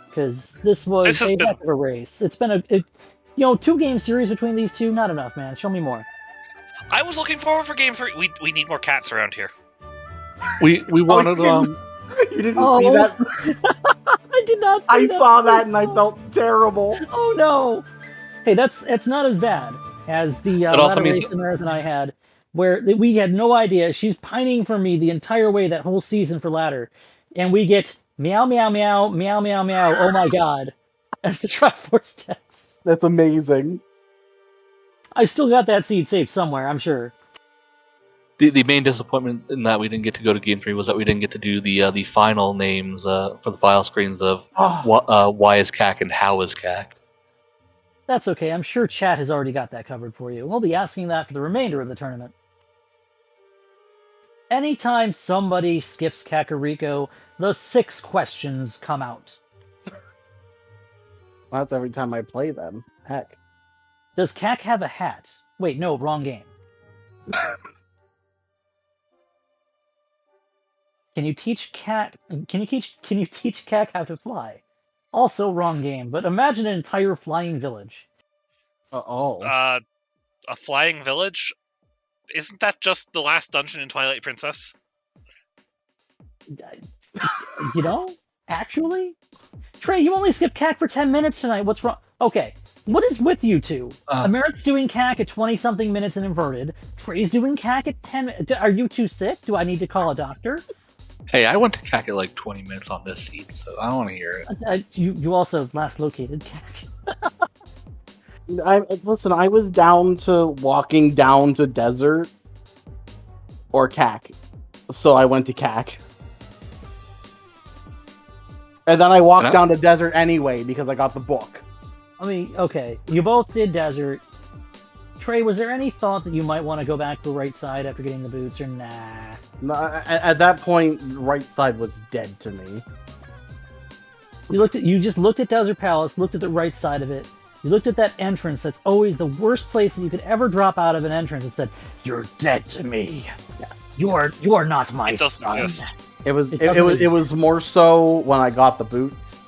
Because this was a heck of a race. It's been a 2-game series between these two, not enough, man. Show me more. I was looking forward for Game 3. We need more cats around here. We wanted You didn't see that? I did not see I that. saw that and I felt terrible. Oh no! Hey, it's not as bad as the ladder race Amarith and I had, where we had no idea. She's pining for me the entire way that whole season for ladder, and we get meow meow meow meow meow meow. Oh my god! As the Triforce text. That's amazing. I still got that seed saved somewhere, I'm sure. The main disappointment in that we didn't get to go to Game 3 was that we didn't get to do the final names for the file screens of why is CAC and how is CAC. That's okay, I'm sure chat has already got that covered for you. We'll be asking that for the remainder of the tournament. Anytime somebody skips Kakariko, the 6 questions come out. Well, that's every time I play them. Heck. Does CAC have a hat? Wait, no, wrong game. Can you teach CAC how to fly? Also wrong game, but imagine an entire flying village. A flying village? Isn't that just the last dungeon in Twilight Princess? Actually? Trey, you only skipped CAC for 10 minutes tonight. What's wrong? Okay, what is with you two? Amarith's doing CAC at 20-something minutes in inverted. Trey's doing CAC at 10 minutes. Are you too sick? Do I need to call a doctor? Hey, I went to CAC at like 20 minutes on this seat, so I don't want to hear it. You also last located CAC. Listen, I was down to walking down to desert or CAC, so I went to CAC. And then I walked down to desert anyway because I got the book. I mean, okay, you both did desert. Trey, was there any thought that you might want to go back to the right side after getting the boots, or nah? No, at that point, right side was dead to me. You just looked at Desert Palace, looked at the right side of it. You looked at that entrance that's always the worst place that you could ever drop out of an entrance and said, "You're dead to me. Yes. You are not my son." It doesn't exist. It was more so when I got the boots.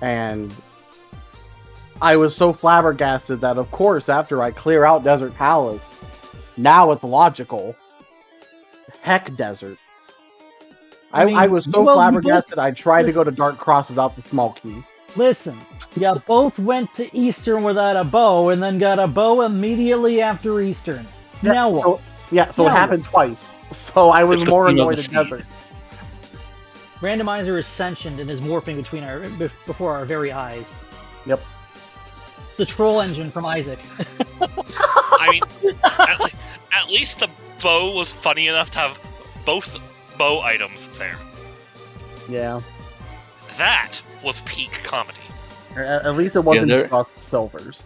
And I was so flabbergasted that, of course, after I clear out Desert Palace, now it's logical. Heck Desert. I was so flabbergasted, I tried to go to Dark Cross without the small key. Listen, you both went to Eastern without a bow, and then got a bow immediately after Eastern. Yeah, now what? So it happened twice. So I was more annoyed at Desert. Randomizer is sentient and is morphing before our very eyes. Yep. The troll engine from Isaac. I mean, at least the bow was funny enough to have both bow items there. Yeah. That was peak comedy. At least it wasn't just silvers.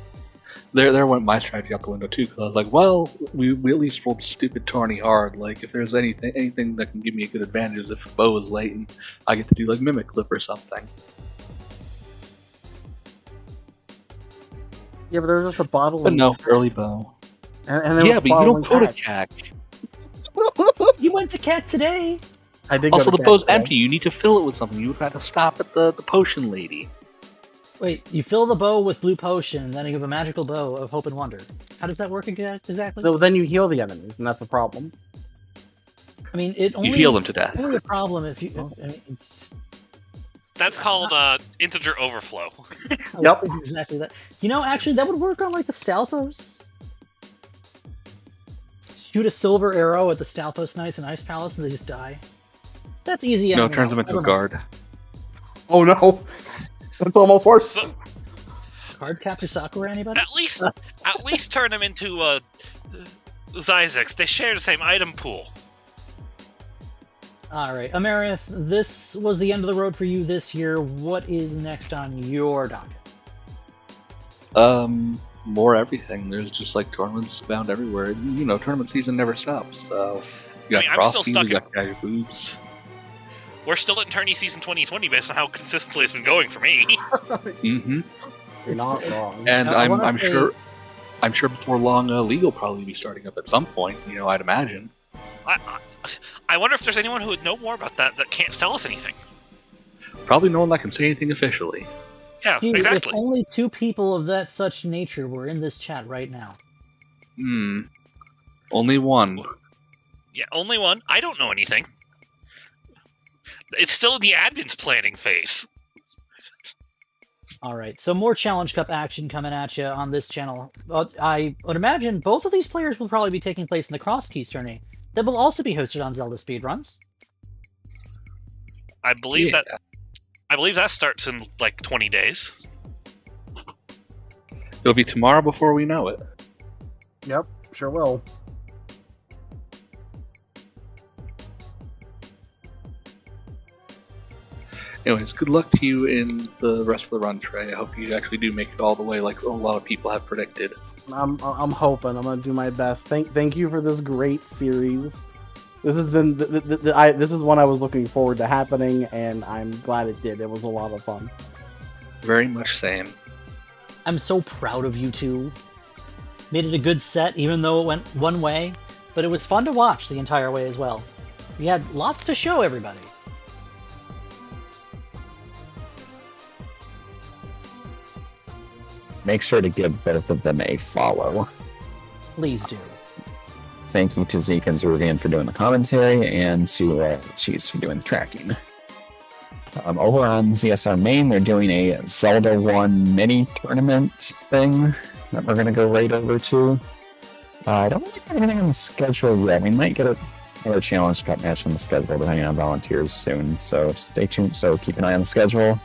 There went my strategy out the window too, because I was like, well, we at least rolled stupid tourney hard. Like, if there's anything that can give me a good advantage is if bow is late and I get to do like mimic clip or something. Yeah, but there's just a bottle. But no, early bow. And yeah, but you don't go to CAC. You went to CAC today. I did. Also, the bow's empty. You need to fill it with something. You would have to stop at the potion lady. Wait, you fill the bow with blue potion, and then you give a magical bow of hope and wonder. How does that work exactly? So then you heal the enemies, and that's the problem. I mean, it only you heal them to death. Only a problem if you. That's called integer overflow. Yep, exactly that. You know, actually, that would work on like the Stalfos. Shoot a silver arrow at the Stalfos Knights in Ice Palace, and they just die. That's easy. No, it turns them into a guard. Oh no. That's almost worse. So, Card capture Sakura, anybody? At least turn them into Zyzex. They share the same item pool. Alright, Amarith, this was the end of the road for you this year. What is next on your docket? More everything. There's just like tournaments found everywhere. You know, tournament season never stops. So you got I'm still stuck you got Casual Boots. We're still in tourney season 2020 based on how consistently it's been going for me. Mm-hmm. You're not wrong. And I'm sure before long, League will probably be starting up at some point. You know, I'd imagine. I wonder if there's anyone who would know more about that can't tell us anything. Probably no one that can say anything officially. Yeah, Dude, exactly. If only 2 people of that such nature were in this chat right now. Only one. Yeah, only one. I don't know anything. It's still in the admin's planning phase. Alright, so more Challenge Cup action coming at you on this channel. I would imagine both of these players will probably be taking place in the Cross Keys tourney. That will also be hosted on Zelda Speedruns. I believe that starts in like 20 days. It'll be tomorrow before we know it. Yep, sure will. Anyways, good luck to you in the rest of the run, Trey. I hope you actually do make it all the way like a lot of people have predicted. I'm hoping. I'm gonna do my best. Thank you for this great series. This has been this is one I was looking forward to happening, and I'm glad it did. It was a lot of fun. Very much same. I'm so proud of you two. Made it a good set, even though it went one way, but it was fun to watch the entire way as well. We had lots to show everybody. Make sure to give both of them a follow. Please do. Thank you to Zeke and Zurian for doing the commentary, and to Cheese for doing the tracking. Over on ZSR Main, they're doing a Zelda 1 mini tournament thing that we're going to go right over to. I don't think there's anything on the schedule yet. We might get another Challenge Cup match on the schedule depending on volunteers soon, so stay tuned. So keep an eye on the schedule.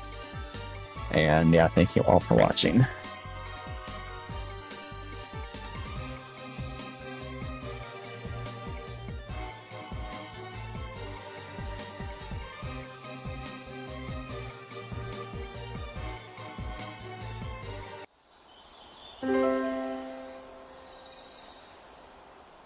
And yeah, thank you all for watching.